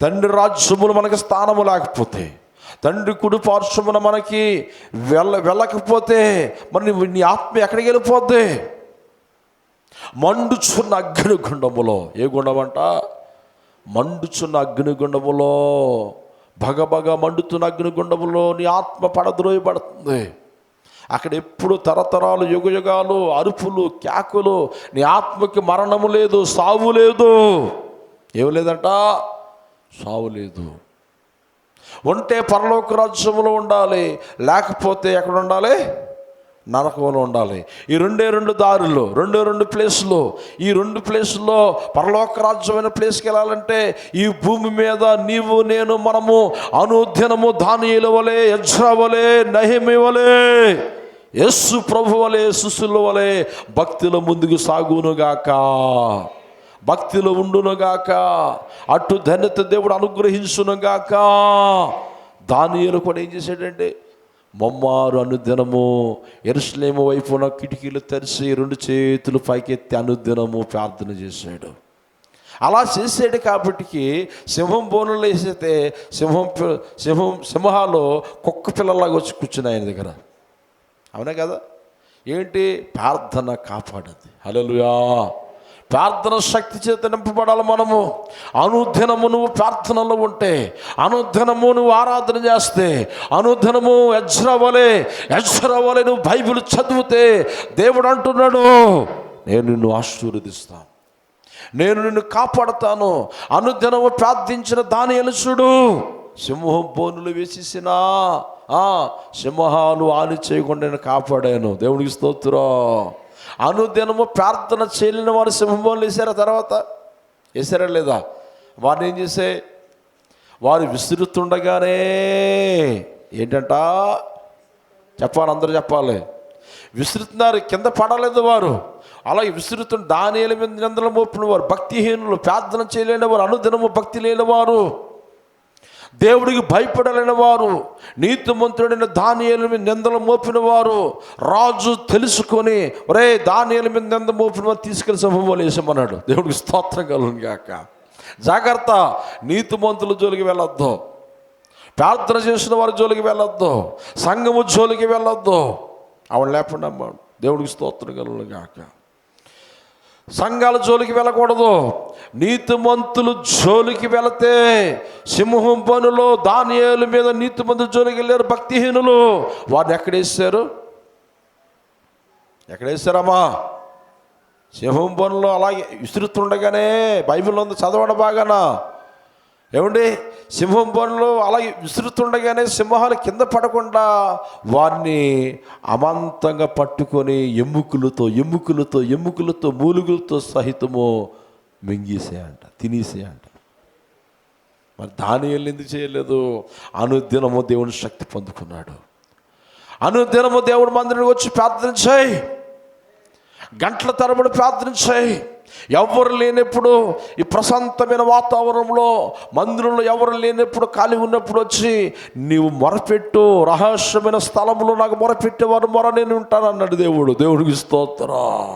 తండ్రి రాజ్యములు మనకి స్థానము లేకపోతే, తండ్రి కుడి పార్శ్వమున మనకి వెళ్ళకపోతే మరి నీ ఆత్మ ఎక్కడికి వెళ్ళిపోద్ది? మండుచున్న అగ్నిగుండములో. ఏ గుండం అంట? మండుచున్న అగ్నిగుండములో, భగభగ మండుతున్న అగ్నిగుండములో నీ ఆత్మ పడద్రోయబడుతుంది. అక్కడ ఎప్పుడు తరతరాలు యుగయుగాలు అరుపులు కేకలు. నీ ఆత్మకి మరణము లేదు, సావు లేదు. ఏం లేదంట? సావు లేదు. ఉంటే పరలోక రాజ్యంలో ఉండాలి, లేకపోతే ఎక్కడ ఉండాలి? నరకంలో ఉండాలి. ఈ రెండు దారులు, రెండు ప్లేసులు. ఈ రెండు ప్లేసుల్లో పరలోక రాజ్యమైన ప్లేస్కి వెళ్ళాలంటే ఈ భూమి మీద నీవు నేను మనము అనుదినము దానియేలు వలె, ఎజ్రా వలె, నెహెమీయా వలె, యేసు ప్రభు వలె, శిష్యుల వలె భక్తిలో ముందుకు సాగునుగాక, భక్తిలో ఉండునుగాక. అటు ధన్యత దేవుడు అనుగ్రహించునుగాక. దానియేలు కూడా ఏం చేశాడంటే మొమ్మారు అనుదినము యెరూషలేము వైపున కిటికీలు తెరిచి 2 చేతులు పైకెత్తి అనుదినము ప్రార్థన చేశాడు. అలా చేసాడు కాబట్టి సింహం బోనులు వేసితే సింహాలు కుక్క పిల్లలాగా వచ్చి కూర్చుని ఆయన దగ్గర. అవునా కదా? ఏంటి? ప్రార్థన కాపాడది. హల్లెలూయా. ప్రార్థన శక్తి చేత నింపబడాలి మనము. అనుదినము నువ్వు ప్రార్థనలో ఉంటే, అనుదినము నువ్వు ఆరాధన చేస్తే, అనుదినము ఎజ్రా వలె నువ్వు బైబిల్ చదివితే దేవుడు అంటున్నాడు, నేను నిన్ను ఆశీర్వదిస్తాను, నేను నిన్ను కాపాడుతాను. అనుదినము ప్రార్థించిన దానియేలు చూడు, సింహం బోనులు వేసేసిన సింహాలు హాని చేయకుండా నేను కాపాడాను. దేవుడికి స్తోత్రం. అనుదినము ప్రార్థన చేయలేని వారు సింహంలో వేసారా? తర్వాత వేసారా లేదా? వారిని ఏం చేసే? వారు విసురుతుండగానే ఏంటంట చెప్పాలి, అందరూ చెప్పాలి. విసురుతున్నారు, కింద పడలేదు వారు. అలాగే విసురుతున్న దానియేలు మీద నిందలు మోపిన వారు, భక్తిహీనులు, ప్రార్థన చేయలేని వారు, అనుదినము భక్తి లేని వారు, దేవుడికి భయపడలేని వారు, నీతిమంతుడైన దానియేలు మీద నిందలు మోపిన వారు. రాజు తెలుసుకొని ఒరే దానియేలు మీద నింద మోపిన వారు తీసుకెళ్ళి సింహంలో వేసామన్నాడు. దేవుడికి స్తోత్రం కలుగును గాక. జాగ్రత్త, నీతిమంతుల జోలికి వెళ్ళొద్దు, ప్రార్థన చేసిన వారి జోలికి వెళ్ళొద్దు, సంఘము జోలికి వెళ్ళొద్దు. ఆవిడ లేకుండా దేవుడికి స్తోత్రం కలుగును గాక. సంఘాల జోలికి వెళ్ళకూడదు. నీతిమంతులు జోలికి వెళితే సింహం పనులో దానియేలు మీద నీతిమంతుల జోలికి వెళ్ళారు భక్తిహీనులు. వారిని ఎక్కడేసారమ్మా? సింహం పనులు అలాగే విసురుతుండగానే బైబిల్లో ఉంది, చదవడం బాగానా ఏమండి? సింహం పనులు అలాగే విసురుతుండగానే సింహాలు కింద పడకుండా వారిని అమాంతంగా పట్టుకొని ఎముకలతో మూలుగులతో సహితము మింగేసేయంట, తినేసేయంట. మరి దానియేలు ఎందుకు చేయలేదు? అనుదినము దేవుని శక్తి పొందుకున్నాడు. అనుదినము దేవుడి మందిరానికి వచ్చి ప్రార్థన చేయి, గంటల తరబడి ప్రార్థన చేయి. ఎవరు లేనప్పుడు, ఈ ప్రశాంతమైన వాతావరణంలో మందిరంలో ఎవరు లేనప్పుడు, ఖాళీ ఉన్నప్పుడు వచ్చి నీవు మొరపెట్టు. రహస్యమైన స్థలంలో నాకు మొరపెట్టేవారు మొర నేను ఉంటాను అన్నాడు దేవుడు. దేవుడికి స్తోత్రం.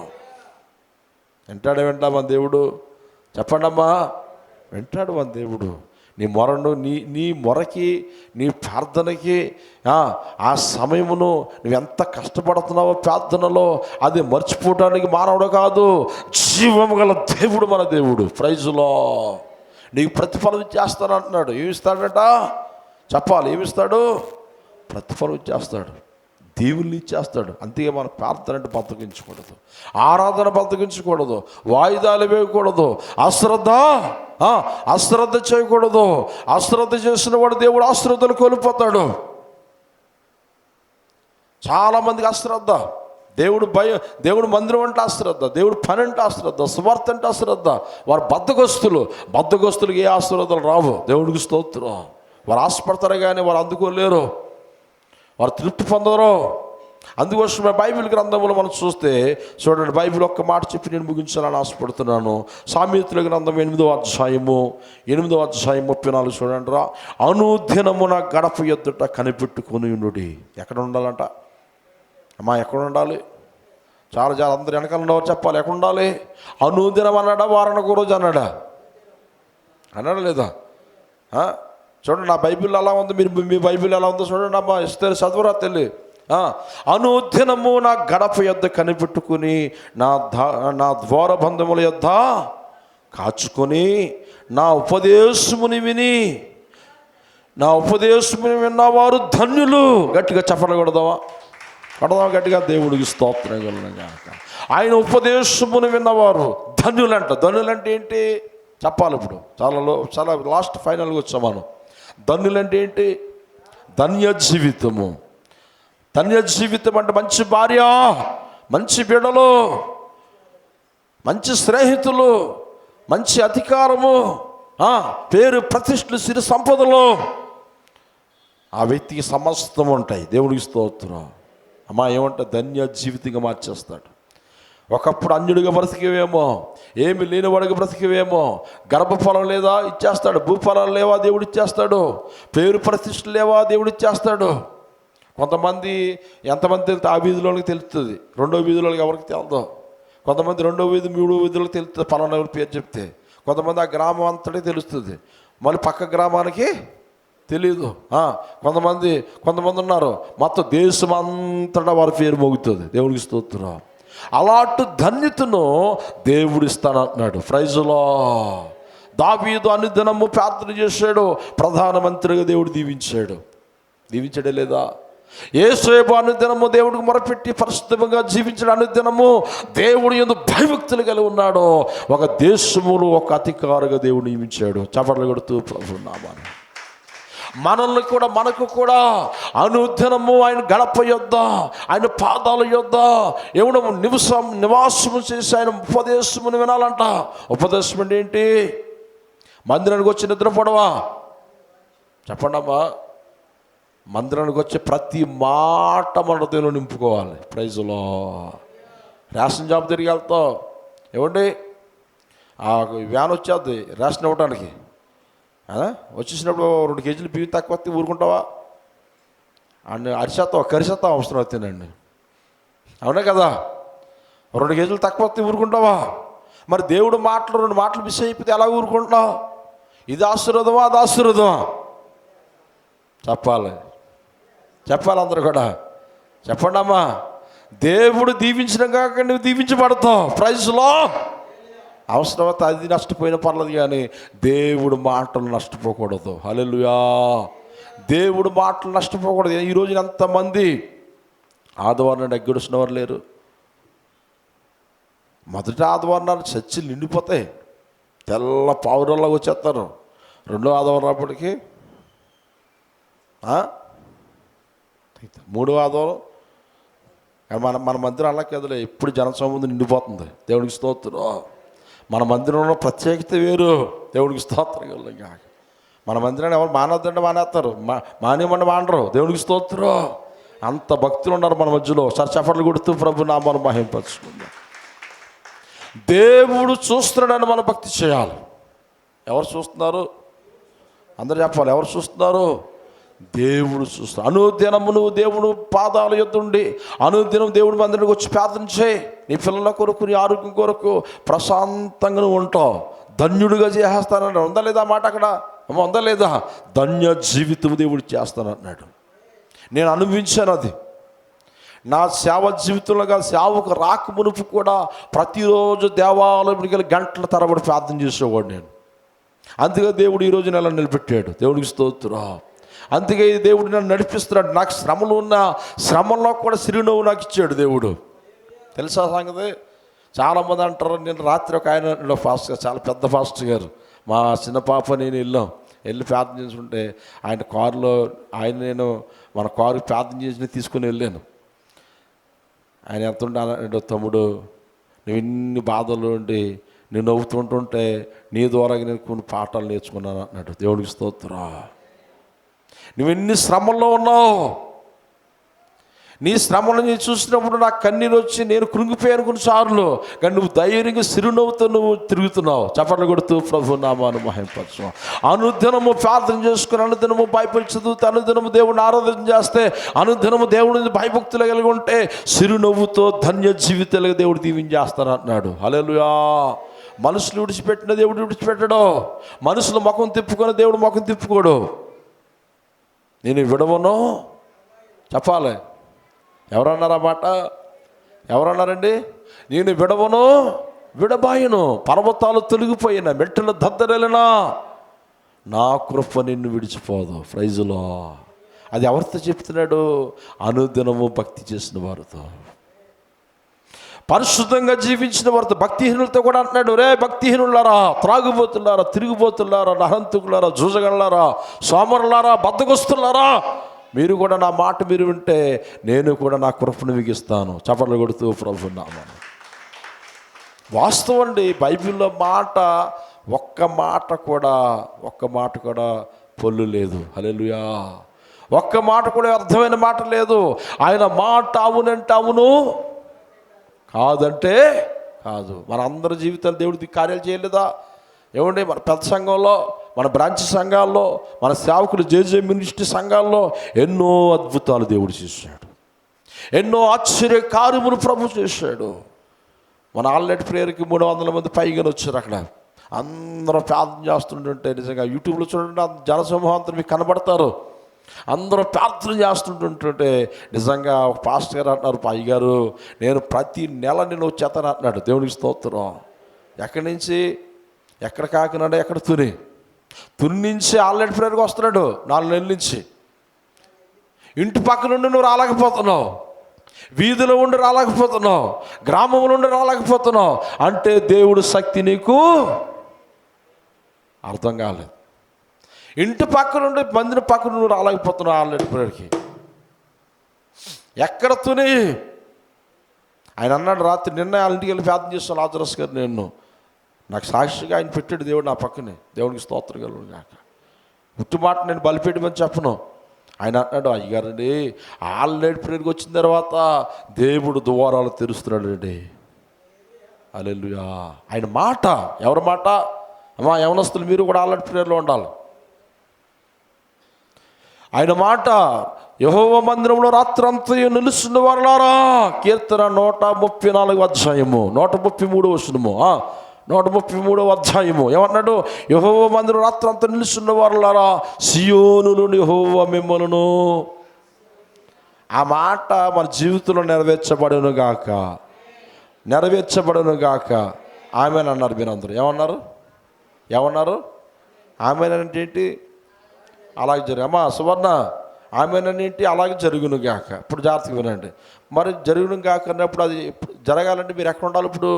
వింటాడా మన దేవుడు? చెప్పండమ్మా, వింటాడు మన దేవుడు. నీ మొరను, నీ మొరకి, నీ ప్రార్థనకి ఆ సమయమును నువ్వెంత కష్టపడుతున్నావో ప్రార్థనలో అది మర్చిపోవటానికి మానవుడు కాదు, జీవము గల దేవుడు మన దేవుడు. ప్రైజులో నీకు ప్రతిఫలం ఇచ్చేస్తాను అంటున్నాడు. ఏమిస్తాడట చెప్పాలి, ఏమిస్తాడు? ప్రతిఫలం ఇచ్చేస్తాడు, దేవుళ్ళు ఇచ్చేస్తాడు. అంతే మన ప్రార్థన అంటే బద్దకించకూడదు, ఆరాధన బద్దకించకూడదు, వాయిదాలు వేయకూడదు, అశ్రద్ధ చేయకూడదు. అశ్రద్ధ చేసిన వాడు దేవుడు అశ్రద్ధను కోల్పోతాడు. చాలామందికి అశ్రద్ధ, దేవుడు మందిరం అంటే అశ్రద్ధ, దేవుడు పని అంటే అశ్రద్ధ, సువార్త అంటే అశ్రద్ధ. వారు బద్ధగస్తులకు ఏ ఆశీర్వాదాలు రావు. దేవుడికి స్తోత్రం. వారు ఆశపడతారు కానీ వారు అందుకోలేరు, వారు తృప్తి పొందరు. అందుకోసమే బైబిల్ గ్రంథంలో మనం చూస్తే చూడండి, బైబిల్ ఒక్క మాట చెప్పి నేను ముగించాలని ఆశపడుతున్నాను. సామెతల గ్రంథం 8వ అధ్యాయము 34 చూడండి రా. అనుదినమున గడప ఎదుట కనిపెట్టుకొని ఉండుడి. ఎక్కడ ఉండాలంట అమ్మా? ఎక్కడ ఉండాలి? చాలా అందరు వెనకాల ఉండవారు చెప్పాలి. ఎక్కడ ఉండాలి? అనుదినం అన్నాడా, వారానికి రోజు అన్నాడా లేదా? చూడండి, నా బైబిల్ ఎలా ఉంది, మీ బైబిల్ ఎలా ఉందో చూడండి అమ్మా. ఇస్తే చదువురా తెలి. అనుదినము నా గడప యొద్ద కనిపెట్టుకుని నా ద్వారబంధముల యొద్ద కాచుకొని నా ఉపదేశముని విన్నవారు ధన్యులు. గట్టిగా చెప్పకూడదావా? గట్టిగా. దేవుడికి స్తోత్రం కలుగునుగాక. ఆయన ఉపదేశమును విన్నవారు ధన్యులంట. ధన్యులంటే ఏంటి చెప్పాలి? ఇప్పుడు చాలా లాస్ట్ ఫైనల్గా వచ్చాం మనం. ధన్యులంటే ఏంటి? ధన్య జీవితం అంటే మంచి భార్య, మంచి బిడ్డలు, మంచి స్నేహితులు, మంచి అధికారము, పేరు ప్రతిష్టలు, సిరి సంపదలు, ఆ వ్యక్తికి సమస్తం ఉంటాయి. దేవుడికి స్తోత్రం. అమ్మా ఏమంటే ధన్య జీవితంగా మార్చేస్తాడు. ఒకప్పుడు అన్యుడిగా బ్రతికేవేమో, ఏమి లేనివాడిగా బ్రతికేవేమో, గర్భఫలం లేదా ఇచ్చేస్తాడు, భూఫలాలు లేవా దేవుడు ఇచ్చేస్తాడు, పేరు ప్రతిష్టలు లేవా దేవుడు ఇచ్చేస్తాడు. కొంతమంది ఎంతమంది తెలితే ఆ వీధిలోకి తెలుస్తుంది, రెండో వీధిలోకి ఎవరికి తెలదు. కొంతమంది రెండో వీధి 3వ వీధిలోకి తెలుస్తుంది పలానా ఎవరి పేరు చెప్తే. కొంతమంది ఆ గ్రామం అంతటే తెలుస్తుంది, మళ్ళీ పక్క గ్రామానికి తెలీదు. కొంతమంది ఉన్నారు మొత్తం దేశం అంతటా వారి పేరు మోగుతుంది. దేవుడికి స్తోత్రం. అలాంటి ధన్యతను దేవుడు ఇస్తానంటున్నాడు. ప్రైజులో దావీదు అనుదినము ప్రార్థన చేశాడు, ప్రధానమంత్రిగా దేవుడు దీవించాడే లేదా? యేసేపు అనుదినము దేవుడికి మొరపెట్టి పరిశుద్ధంగా జీవించడం, అనుదినము దేవుడు యందు భయభక్తులు కలిగి ఉన్నాడు. ఒక దేశములో ఒక అధికారిగా దేవుడు నియమించాడు. చపట్లు కొడుతూ ప్రభు నామాన్ని మనకు కూడా అనుదినము ఆయన గడప యొద్ద, ఆయన పాదాల యొద్ద ఎవడు నివాసము చేసి ఆయన ఉపదేశమును వినాలంట. ఉపదేశం అంటే ఏంటి? మందిరానికి వచ్చి నిద్రపోవడమా? చెప్పండి అమ్మా. మందిరానికి వచ్చి ప్రతి మాట మన దేవుని నింపుకోవాలి. ప్రైజులో రేషన్ జాబ్ తిరిగి వెళ్తావు, ఏమండి వ్యాన్ వచ్చేది రేషన్ ఇవ్వడానికి, వచ్చేసినప్పుడు 2 కేజీలు బియ్యం తక్కువ వస్తే ఊరుకుంటావా? అండ్ కరిసేస్తావు అవసరం అవుతానండి, అవునా కదా? 2 కేజీలు తక్కువ వస్తే ఊరుకుంటావా? మరి దేవుడు 2 మాటలు మిస్ అయిపోతే ఎలా ఊరుకుంటున్నావు? ఇది ఆశీర్వాదమా, అది ఆశీర్వాదమా? చెప్పాలి అందరూ కూడా చెప్పండి అమ్మా. దేవుడు దీవించిన కాక నువ్వు దీవించబడతావు. ప్రైజ్లో అవసరమైతే అది నష్టపోయిన పర్లేదు, కానీ దేవుడు మాటలు నష్టపోకూడదు. హల్లెలూయా. దేవుడు మాటలు నష్టపోకూడదు. ఈరోజు ఎంతమంది ఆదివారం ఎగ్గొడిసిన వారు లేరు? మొదటి ఆదివారం చర్చిలు నిండిపోతాయి, తెల్ల పావురల్లాగా వచ్చేస్తారు. రెండో ఆదివారం అప్పటికి, 3వ ఆదివారం మన మందిరం అలా కదలే, ఎప్పుడు జనసమూహం నిండిపోతుంది. దేవుడికి స్తోత్రం. మన మందిరంలో ప్రత్యేకత వేరు. దేవుడికి స్తోత్రం. మన మందిరాన్ని ఎవరు మానేద్దంటే మానేస్తారు, మానేమంటే మానరు. దేవుడికి స్తోత్రం. అంత భక్తులు ఉన్నారు మన మధ్యలో. సరే చప్పట్లు కొడుతూ ప్రభు నామాన్ని మహింపరచుకుందాం. దేవుడు చూస్తున్నాడని మనం భక్తి చేయాలి. ఎవరు చూస్తున్నారు? అందరూ చెప్పాలి. ఎవరు చూస్తున్నారు? దేవుడు చూస్తాడు. అనుదినము నువ్వు దేవుడు పాదాల యొద్ద ఉండి అనుదినం దేవుడి మందిరానికి వచ్చి ప్రార్థన చేయి. నీ పిల్లల కొరకు, నీ ఆరోగ్యం కొరకు ప్రశాంతంగా నువ్వు ఉంటావు. ధన్యుడిగా చేస్తానన్నాడు. ఉందా లేదా మాట అక్కడ? ఉందా లేదా? ధన్య జీవితం దేవుడు చేస్తానన్నాడు. నేను అనుభవించాను అది. నా సేవ జీవితంలో కాదు, సేవకు రాక మునుపు కూడా ప్రతిరోజు దేవాలయానికి వెళ్ళి గంటల తరబడి ప్రార్థన చేసేవాడు. నేను అందుకే దేవుడు ఈరోజు నెల నిలబెట్టాడు. దేవుడికి స్తోత్రం. అందుకే దేవుడు నన్ను నడిపిస్తున్నాడు. నాకు శ్రమలు ఉన్న శ్రమల్లో కూడా చిరునవ్వు నాకు ఇచ్చాడు దేవుడు. తెలుసా సంగతి? చాలామంది అంటారు. నేను రాత్రి ఒక ఆయన ఫాస్ట్ చాలా పెద్ద ఫాస్ట్ గారు, మా చిన్న పాప నేను వెళ్ళి ప్రార్థన చేసుకుంటే ఆయన కారులో నేను మన కారు ప్రార్థన చేసి తీసుకుని వెళ్ళాను. ఆయన ఎంత ఉండాలంటే, తమ్ముడు నువ్వు ఇన్ని బాధలు ఉండి నేను నవ్వుతుంటుంటే నీ ద్వారా నేను కొన్ని పాఠాలు నేర్చుకున్నాను అన్నాడు. దేవుడికి స్తోత్రం. నువ్వు ఎన్ని శ్రమల్లో ఉన్నావు, నీ శ్రమలను చూసినప్పుడు నాకు కన్నీరు వచ్చి నేను కృంగిపోయాను కొన్నిసార్లు, కానీ నువ్వు ధైర్యంగా చిరునవ్వుతో నువ్వు తిరుగుతున్నావు. చప్పట్లు కొడుతూ ప్రభు నామాన్ని మహిమపరచు. అనుదినము ప్రార్థన చేసుకుని, అనుదినము బైబిల్ చదువుతూ, అనుదినము దేవుడిని ఆరాధన చేస్తే, అనుదినము దేవుడిని భయభక్తులు కలిగి ఉంటే చిరునవ్వుతో ధన్య జీవితాలుగా దేవుడు దీవించేస్తాను అంటున్నాడు. హల్లెలూయా. మనుషులు విడిచిపెట్టిన దేవుడు విడిచిపెట్టడు. మనుషులు ముఖం తిప్పుకొని దేవుడు ముఖం తిప్పుకోడు. నేను విడవను చెప్పాలి. ఎవరన్నారు ఆ మాట? ఎవరన్నారండి? నేను విడవను విడబాయను, పర్వతాలు తొలగిపోయినా, మెట్టలు దద్దరెలినా నా కృప నిన్ను విడిచిపోదు. ప్రైజులో అది ఎవరితో చెప్తున్నాడు? అనుదినము భక్తి చేసిన వారితో, పరిశుద్ధంగా జీవించిన వారితో. భక్తిహీనులతో కూడా అంటున్నాడు, రే భక్తిహీనులారా, త్రాగుబోతులారా, తిరుగుబోతులారా, నహంతుకులారా, జూజగలారా, సోమరులారా, బద్దగొస్తులారా, మీరు కూడా నా మాట మీరు వింటే నేను కూడా నా కృపను మిగిస్తాను. చప్పట్లు కొడుతూ ప్రభు నామమున. వాస్తవం అండి. బైబిల్లో మాట ఒక్క మాట కూడా పొల్లు లేదు. హల్లెలూయా. ఒక్క మాట కూడా అర్థమైన మాట లేదు. ఆయన మాట అవునంటే అవును, కాదంటే కాదు. మన అందరి జీవితాలు దేవుడికి కార్యాలు చేయలేదా? ఏమండి, మన పెద్ద సంఘంలో, మన బ్రాంచ్ సంఘాల్లో, మన సేవకులు జేజే మినిస్ట్రీ సంఘాల్లో ఎన్నో అద్భుతాలు దేవుడు చేశాడు. ఎన్నో ఆశ్చర్య కార్యములు ప్రభు చేశాడు. మన ఆల్రెడీ ప్రేయర్కి 300 మంది పైగా వచ్చారు. అక్కడ అందరూ ప్రార్థన చేస్తుంటుంటే నిజంగా యూట్యూబ్లో చూడండి, జనసమూహంతో మీకు కనబడతారు. అందరూ ప్రార్థన చేస్తుంటుంటే నిజంగా ఒక పాస్టర్ గారు అంటున్నారు, అయ్యగారు నేను ప్రతి నెల నేను వచ్చేతాను అంటున్నాడు. దేవునికి స్తోత్రం. ఎక్కడి నుంచి? ఎక్కడ? కాకినాడ. ఎక్కడ? తుని నుంచి ఆల్రెడీ ప్రేయర్కి వస్తున్నాడు 4 నెలల నుంచి. ఇంటి పక్క నుండి నువ్వు రాలేకపోతున్నావు, వీధిలో ఉండి రాలేకపోతున్నావు, గ్రామంలో ఉండి రాలేకపోతున్నావు అంటే దేవుడు శక్తి నీకు అర్థం కాలేదు. ఇంటి పక్క నుండి మందిని పక్క నువ్వు రాలేకపోతున్నావు ఆల్రెడీ ప్రేయర్కి. ఎక్కడ? తుని. ఆయన అన్నాడు రాత్రి, నిన్న వాళ్ళ ఇంటికి వెళ్ళి ప్రార్థన చేస్తాను లాజరస్ గారు, నేను నాకు సాక్షిగా ఆయన పెట్టాడు దేవుడు నా పక్కనే. దేవునికి స్తోత్రం కలుగును గాక. ఉట్టి మాట నేను బలిపెట్టమని చెప్పను. ఆయన అన్నాడు, అయ్యగారండి ఆల్రెడీ ప్రేయర్కి వచ్చిన తర్వాత దేవుడు ద్వారాలు తెరుస్తున్నాడు అండి. హల్లెలూయా. ఆయన మాట. ఎవరి మాట? అమ్మా యవనస్తులు మీరు కూడా ఆల్రెడీ ప్రేయర్లో ఉండాలి. ఆయన మాట, యెహోవా మందిరంలో రాత్రంతా నిలుస్తున్న వారులారా, కీర్తన 134 అధ్యాయము 133 వచనము 133 అధ్యాయము ఏమన్నాడు? యెహోవా మందిరం రాత్రంతా నిలుస్తున్న వారులారా, సియోనును యెహోవా మిమ్మలను. ఆ మాట మన జీవితంలో నెరవేర్చబడును గాక. ఆమెన్ అన్నారు. మీరు అందరూ ఏమన్నారు? ఆమెన్ అంటే ఏంటి? అలాగే జరిగి. అమ్మా సువర్ణ, ఆమెన్ ఏంటి? అలాగే జరుగును గాక. ఇప్పుడు జాగ్రత్తగా వినండి. మరి జరుగును గాక అన్నప్పుడు అది జరగాలంటే మీరు ఎక్కడ ఉండాలి? ఇప్పుడు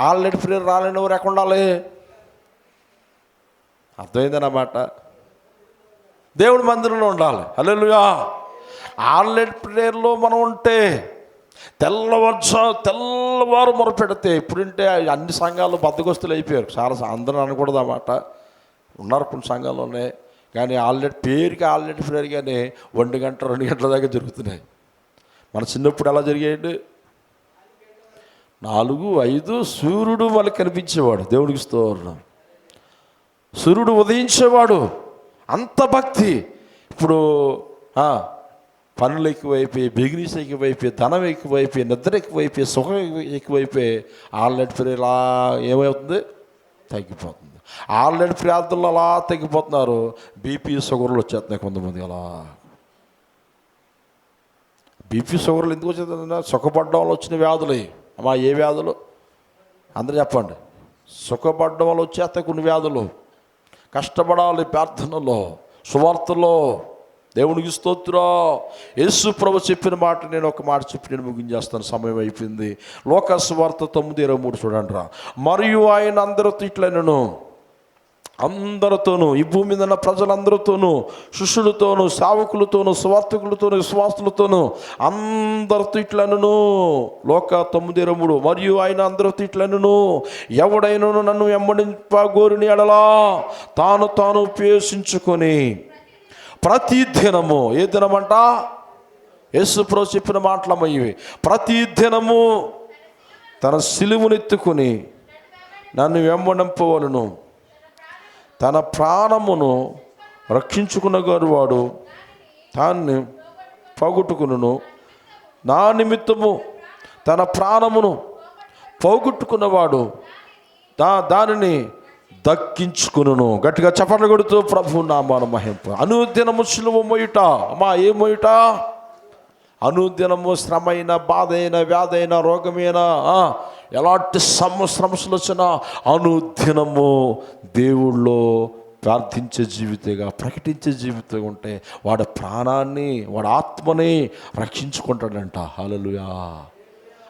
ఆల్రెడీ ప్రేయర్ రాలేని వారు ఎక్కడ ఉండాలి? అర్థమైందన్నమాట. దేవుడి మందిరంలో ఉండాలి. హల్లెలూయా. ఆల్రెడీ ప్రేయర్లో మనం ఉంటే తెల్లవారు మొరపెడితే, ఇప్పుడంటే అన్ని సంఘాల్లో బద్దగస్తులు అయిపోయారు. చాలా అందరూ అనకూడదు అన్నమాట, ఉన్నారు కొన్ని సంఘాల్లోనే. కానీ పేరుకి ఆల్రెడీ ప్రేయర్ కానీ 1 గంట 2 గంటల దాకా జరుగుతున్నాయి. మన చిన్నప్పుడు ఎలా జరిగాయండి? 4, 5 సూర్యుడు మనకు కనిపించేవాడు. దేవుడికి స్తోత్రం. సూర్యుడు ఉదయించేవాడు. అంత భక్తి. ఇప్పుడు పనులు ఎక్కువైపోయి, బిజినెస్ ఎక్కువైపోయి, ధనం ఎక్కువైపోయి, నిద్ర ఎక్కువైపోయి, సుఖం ఎక్కువైపోయి ఆల్రెడీ ప్రేయర్ ఇలా ఏమవుతుంది? తగ్గిపోతుంది. ఆల్రెడీ ప్రార్థనలు అలా తగ్గిపోతున్నారు. బీపీ షుగర్లు వచ్చేస్తున్నాయి కొంతమంది. అలా బీపీ షుగర్లు ఎందుకు వచ్చేది? సుఖపడ్డంలో వచ్చిన వ్యాధులు. అమ్మా ఏ వ్యాధులు? అందరూ చెప్పండి. సుఖపడ్డం వల్ల వచ్చేస్తే కొన్ని వ్యాధులు. కష్టపడాలి ప్రార్థనలో, సువార్తలో. దేవునికి స్తోత్రం. యేసు ప్రభు చెప్పిన మాట నేను ఒక మాట చెప్పి నేను ముగించేస్తాను, సమయం అయిపోయింది. లోకాసు సువార్త 9:23 చూడండి రా. మరియు ఆయన అందరితో ఇట్లనెను, అందరితోనూ, ఈ భూమి మీద ఉన్న ప్రజలందరితోనూ, శిష్యులతోనూ, సేవకులతోనూ, సువార్తికులతోనూ, విశ్వాసులతోనూ అందరితో ఇట్లనెను. లోక 9:23. మరియు ఆయన అందరితో ఇట్లనెను, ఎవడైనను నన్ను వెంబడింపగోరిన ఎడల తాను తాను ఉపేక్షించుకొని ప్రతి దినము, ఏ దినమంట? యేసు ప్రభు చెప్పిన మాటలమ్మయ్యి. ప్రతి దినము తన సిలువనెత్తుకొని నన్ను వెంబడింపవలెను. తన ప్రాణమును రక్షించుకున్న వాడు దాన్ని పోగొట్టుకును. నా నిమిత్తము తన ప్రాణమును పోగొట్టుకున్నవాడు దానిని దక్కించుకును. గట్టిగా చప్పట్లు కొడుతూ ప్రభు నామాన మహింప. అనుదినము సిలువ మోయుట. అమ్మా, ఏ మోయుట? అనుదినము శ్రమైన, బాధ అయినా, వ్యాధి అయినా, రోగమైనా, ఎలాంటి సమస్యలు వచ్చినా అనుదినము దేవుళ్ళో ప్రార్థించే జీవితంగా, ప్రకటించే జీవితంగా ఉంటే వాడి ప్రాణాన్ని, వాడి ఆత్మని రక్షించుకుంటాడంట. హల్లెలూయా.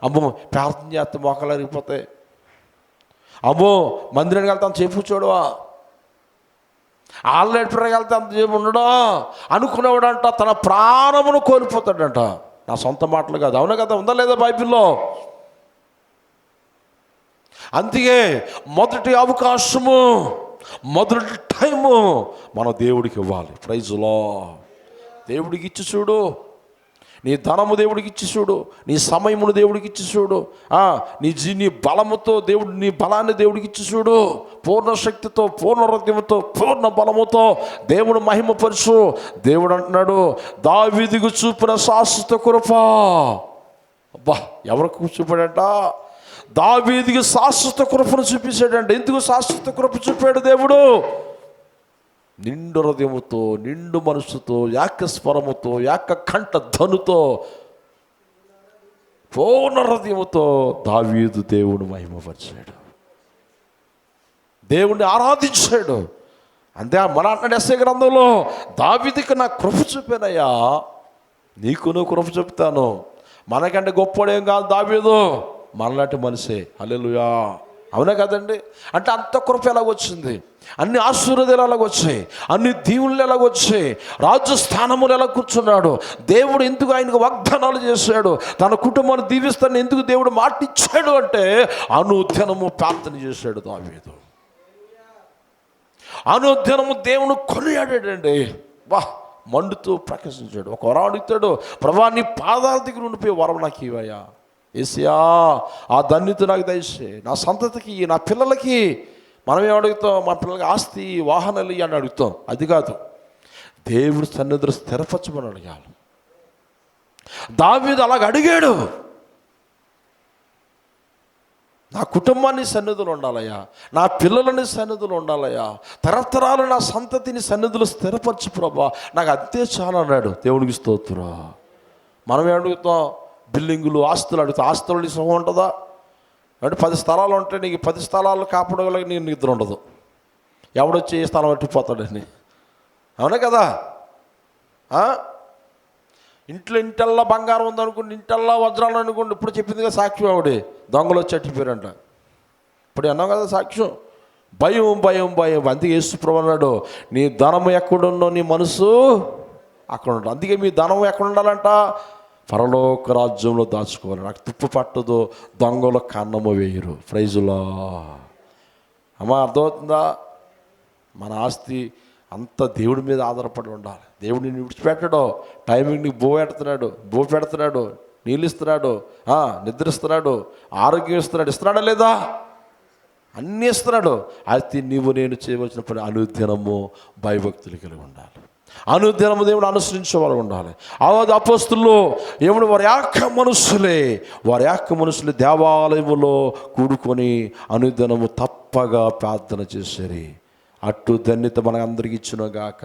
అమ్మో, ప్రార్థన చేస్తే మోకాలు అరిగిపోతాయి. అమ్మో, మందిరానికి వెళ్తాను చేపు చూడవా, ఆల్రెడీ వెళ్తే అంత చేపు ఉండడా అనుకునేవాడంట తన ప్రాణమును కోల్పోతాడంట. నా సొంత మాటలు కాదు, అవునా కదా? ఉందా లేదా బైబిల్లో? అందుకే మొదటి అవకాశము, మొదటి టైము మన దేవుడికి ఇవ్వాలి. Praise Lord. దేవుడికి ఇచ్చి చూడు. నీ ధనము దేవుడికి ఇచ్చి చూడు, నీ సమయమును దేవుడికి ఇచ్చి చూడు, నీ బలముతో నీ బలాన్ని దేవుడికి ఇచ్చి చూడు. పూర్ణ శక్తితో, పూర్ణ హృదయంతో, పూర్ణ బలముతో దేవుడు మహిమపరచు. దేవుడు అంటున్నాడు, దావీదుకు చూపిన శాశ్వత కృప. అబ్బా, ఎవరికి చూపాడంట? దావీదుకి శాశ్వత కృపను చూపించాడంట. ఎందుకు శాశ్వత కృప చూపాడు దేవుడు? నిండు హృదయముతో, నిండు మనసుతో, ఏకస్వరముతో, ఏకకంఠ ధనుతో, పూర్ణ హృదయముతో దావీదు దేవుడు మహిమపరిచాడు, దేవుణ్ణి ఆరాధించాడు. అంతే మన అంటున్నాడు యెషయా గ్రంథంలో, దావీదుకి నా కృప చూపానయ్యా, నీకు కృప చెప్తాను. మనకంటే గొప్పడేం కాదు దావీదు, మనలాంటి మనిషే. హల్లెలూయా. అవునా కదండి? అంటే అంత కృప ఎలాగొచ్చింది? అన్ని ఆశీర్వాదాలు ఎలాగొచ్చాయి? అన్ని దీవులు ఎలాగొచ్చాయి? రాజ్యస్థానములు ఎలా కూర్చున్నాడు? దేవుడు ఎందుకు ఆయనకు వాగ్దానాలు చేశాడు? తన కుటుంబాన్ని దీవిస్తాను ఎందుకు దేవుడు మాట ఇచ్చాడు అంటే అనుదినము ప్రార్థన చేశాడు దావీదు. అనుదినము దేవుని కొనియాడాడండి. మండుతూ ప్రకాశించాడు. ఒక వరం అడుగుతాడు, ప్రభా నీ పాదాల దగ్గర ఉండిపోయి వరం నాకు ఇవయ్యా, యేసయ్యా ఆ ధన్యత నాకు దయచే, నా సంతతికి, నా పిల్లలకి. మనం ఏం అడుగుతాం? మా పిల్లలకి ఆస్తి, వాహనాలు అని అడుగుతాం. అది కాదు, దేవుడి సన్నిధిలో స్థిరపరచమని అడగాలి. దావీదు అలాగ అడిగాడు, నా కుటుంబాన్ని సన్నిధులు ఉండాలయ్యా, నా పిల్లలని సన్నిధులు ఉండాలయ్యా, తరతరాలు నా సంతతిని సన్నిధులు స్థిరపరచు ప్రభా, నాకు అంతే చాలా అన్నాడు. దేవునికి స్తోత్రం. మనం ఏం అడుగుతాం? బిల్డింగులు, ఆస్తులు అడుగుతాం. ఆస్తులు సుఖం ఉంటుందా? అంటే 10 స్థలాలు ఉంటే నీకు 10 స్థలాలు కాపాడగలకి నీకు నిద్ర ఉండదు. ఎవడొచ్చి ఏ స్థలం పట్టిపోతాడని. అవునా కదా? ఇంటల్లా బంగారం ఉందనుకోండి, ఇంటల్లా వజ్రాలు అనుకోండి. ఇప్పుడు చెప్పింది కదా సాక్ష్యం, ఆవిడే దొంగలు వచ్చి చచ్చిపోయారంట. ఇప్పుడు అన్నాం కదా సాక్ష్యం. భయం భయం భయం. అందుకే యేసు ప్రభువు అన్నాడు, నీ ధనము ఎక్కడున్నో నీ మనసు అక్కడ ఉండాలి. అందుకే మీ ధనం ఎక్కడ ఉండాలంట? పరలోక రాజ్యంలో దాచుకోవాలి. నాకు తుప్పు పట్టదు, దొంగలు కన్నము వేయరు. ప్రైజులా అమ్మా, అర్థమవుతుందా? మన ఆస్తి అంత దేవుడి మీద ఆధారపడి ఉండాలి. దేవుడు నిన్ను విడిచిపెట్టడు. టైంకి నీకు బో పెడుతున్నాడు, నీళ్ళు ఇస్తున్నాడు, నిద్రిస్తున్నాడు, ఆరోగ్యం ఇస్తున్నాడు. ఇస్తున్నాడా లేదా? అన్నీ ఇస్తున్నాడు. అయితే నీవు నేను చేయవలసిన పని అనుదినము భయభక్తులు కలిగి ఉండాలి. అనుదినము దేవుడు అనుసరించే వాళ్ళు ఉండాలి. అపోస్తులు ఏమన్నా వారి ఏక మనుషులే దేవాలయములో కూడుకొని అనుదినము తప్పగా ప్రార్థన చేశారు. అటు ధన్యత మనకు అందరికి ఇచ్చునుగాక,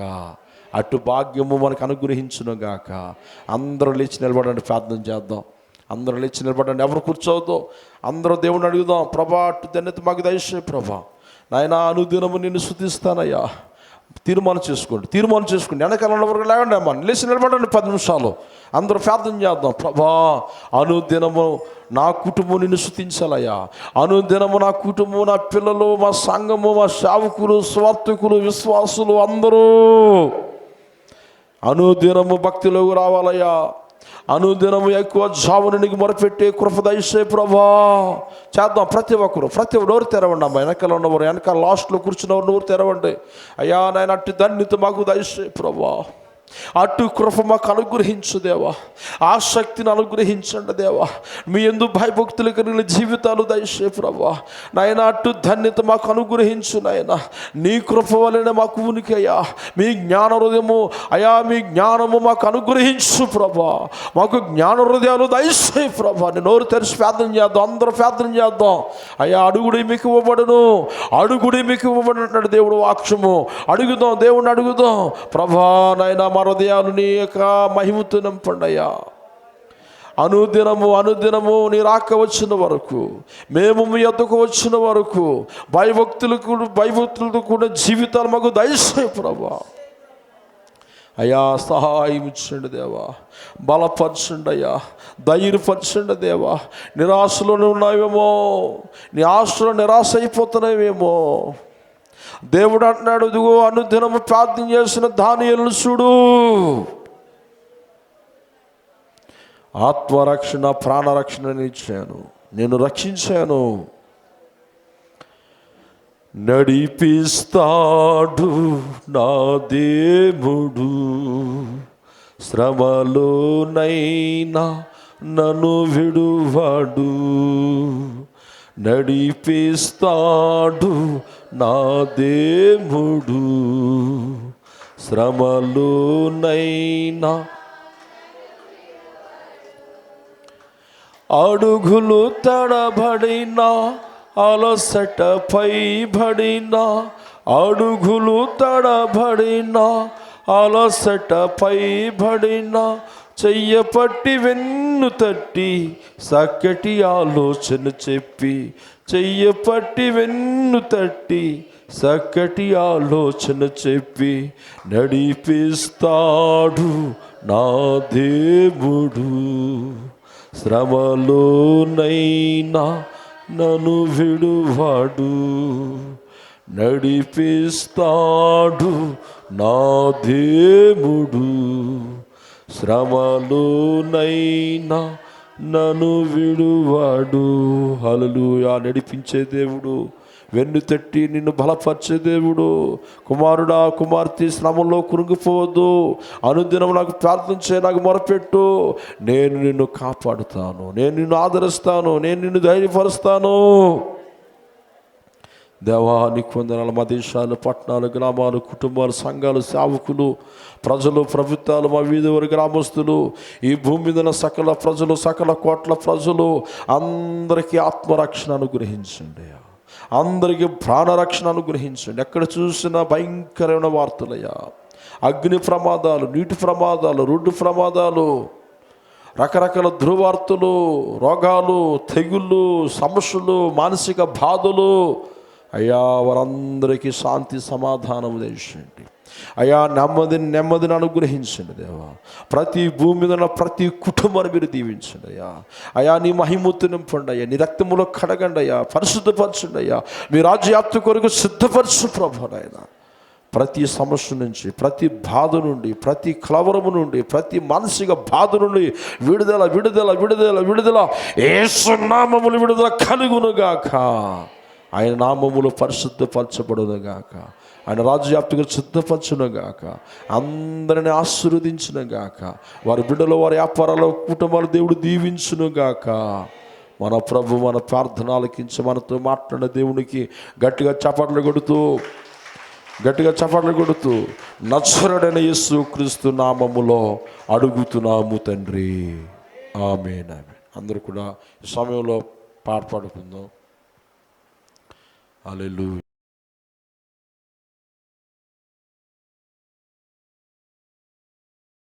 అటు భాగ్యము మనకు అనుగ్రహించునుగాక. అందరూ లేచి నిలబడండి, ప్రార్థన చేద్దాం. అందరూ లేచి నిలబడండి. ఎవరు కూర్చోవద్దు, అందరూ దేవుని అడుగుదాం. ప్రభా అటు ధన్యత మాకు దయచేయి ప్రభా. నాయన అనుదినము నిన్ను స్తుతిస్తానయ్యా. తీర్మానం చేసుకోండి. వెనకాల వరకు లేకండి అమ్మా, లేచి నిలబడండి 10 నిమిషాలు. అందరూ ప్రార్థన చేద్దాం. ప్రభా అనుదినము నా కుటుంబం నిన్ను స్తుతించాలయ్యా. అనుదినము నా కుటుంబం, నా పిల్లలు, మా సంఘము, మా సేవకులు, స్వార్థకులు, విశ్వాసులు అందరూ అనుదినము భక్తిలోకి రావాలయ్యా. అనుదినము ఎక్కువ జావునికి మొరపెట్టే కృప దయచేయి ప్రభా. చేద్దాం ప్రతి ఒక్కరు నోరు తెరవండి అమ్మా. వెనకాల ఉన్నవారు, వెనకాల లాస్ట్లో కూర్చున్నవారు నోరు తెరవండి. అయ్యా నాయన అట్టి ధన్యత మాకు దయచేయి ప్రభా. అటు కృప మాకు అనుగ్రహించు దేవా. ఆ శక్తిని అనుగ్రహించండి దేవా. మీ యందు భయభక్తులు కలిగిన జీవితాలు దయచేయి ప్రభా. నాయన అటు ధన్యత మాకు అనుగ్రహించు నాయన. నీ కృప వలన మాకు ఉనికి అయ్యా. మీ జ్ఞాన హృదయము అయ్యా, మీ జ్ఞానము మాకు అనుగ్రహించు ప్రభా. మాకు జ్ఞాన హృదయాలు దయచేయి ప్రభా. నేను నోరు తెరిచి ప్రార్థన చేద్దాం. అందరూ ప్రార్థన చేద్దాం. అయ్యా అడుగుడి మీకు ఇవ్వబడును, అడుగుడి మీకు ఇవ్వబడినట్టు దేవుడు వాక్యము. అడుగుదాం, దేవుడిని అడుగుదాం. ప్రభా నాయన మా హృదయాలు నీ యొక్క మహిమతో నింపండి అయ్యా. అనుదినము నీ రాక వచ్చిన వరకు, మేము మీ యొద్దకు వచ్చిన వరకు భయభక్తులతో కూడా జీవితాలు మాకు దయచేయి ప్రభా. అయ్యా సహాయం ఇచ్చండి దేవా. బలపరచండి అయ్యా, ధైర్యపరచండి దేవా. నిరాశలోనే ఉన్నావేమో, నీ ఆశలో నిరాశ అయిపోతున్నావేమో. దేవుడు అంటున్నాడు, ఇదిగో అనుదినము ప్రార్థన చేసిన దానియేలును చూడు, ఆత్మరక్షణ ప్రాణరక్షణ ఇచ్చాను, నేను రక్షించాను. నడిపిస్తాడు నా దేవుడు, శ్రమలోనైనా నన్ను విడువాడు. నడిపిస్తాడు నా దేవుడు, శ్రమలోనైనా అడుగులు తడబడినా, అలసట పైబడినా, అడుగులు తడబడినా, అలసట పైబడినా, చెయ్యపట్టి వెన్ను తట్టి చక్కటి ఆలోచన చెప్పి, చెయ్యపట్టి వెన్ను తట్టి చక్కటి ఆలోచన చెప్పి, నడిపిస్తాడు నా దేవుడు, శ్రమలోనైనా నన్ను విడువాడు. నడిపిస్తాడు నా దేవుడు, శ్రమలోనైనా నన్ను విడువాడు. హల్లెలూయా. నడిపించే దేవుడు, వెన్ను తట్టి నిన్ను బలపరిచే దేవుడు. కుమారుడా కుమార్తె శ్రమంలో కురుంగిపోవద్దు. అనుదినం నాకు ప్రార్థన చేయ, నాకు మొరపెట్టు. నేను నిన్ను కాపాడుతాను, నేను నిన్ను ఆదరిస్తాను, నేను నిన్ను ధైర్యపరుస్తాను. దేవా నీకు వందనాలు. మా దేశాలు, పట్టణాలు, గ్రామాలు, కుటుంబాలు, సంఘాలు, సేవకులు, ప్రజలు, ప్రభుత్వాలు, మా వీధి వారి గ్రామస్తులు, ఈ భూమి మీద ఉన్న సకల ప్రజలు, సకల కోట్ల ప్రజలు అందరికీ ఆత్మరక్షణ అనుగ్రహించండి. అందరికీ ప్రాణరక్షణ అనుగ్రహించండి. ఎక్కడ చూసినా భయంకరమైన వార్తలయ్యా. అగ్ని ప్రమాదాలు, నీటి ప్రమాదాలు, రోడ్డు ప్రమాదాలు, రకరకాల దుర్వార్తలు, రోగాలు, తెగుళ్ళు, సమస్యలు, మానసిక బాధలు. అయ్యా వారందరికీ శాంతి సమాధానం దయచేయండి అయ్యా. నెమ్మదిని అనుగ్రహించండి దేవా. ప్రతి భూమి మీద ఉన్న ప్రతి కుటుంబాన్ని మీరు దీవించండి అయ్యా. అయ్యా నీ మహిమతో నింపండి అయ్యా. నీ రక్తములో కడగండి అయ్యా, పరిశుద్ధపరచండి అయ్యా. మీ రాజ్యవ్యాప్తి కొరకు సిద్ధపరచు ప్రభు నాయన. ప్రతి సమస్య నుంచి, ప్రతి బాధ నుండి, ప్రతి కలవరము నుండి, ప్రతి మానసిక బాధ నుండి విడుదల విడుదల విడుదల విడుదల యేసు నామములు విడుదల కలుగునుగాక. ఆయన నామములు పరిశుద్ధపరచబడునుగాక. ఆయన రాజ్యవ్యాప్తిగా సిద్ధపరచునుగాక. అందరిని ఆశీర్వదించునుగాక. వారి బిడ్డలు, వారి వ్యాపారాలు, కుటుంబాలు దేవుడు దీవించునుగాక. మన ప్రభు మన ప్రార్థన ఆలకించి మనతో మాట్లాడిన దేవునికి గట్టిగా చప్పట్లు కొడుతూ నజరేయుడైన యేసు క్రీస్తు నామములో అడుగుతున్నాము తండ్రి, ఆమేన్. అందరూ కూడా ఈ సమయంలో పాట పాడుకుందాం. హల్లెలూయా.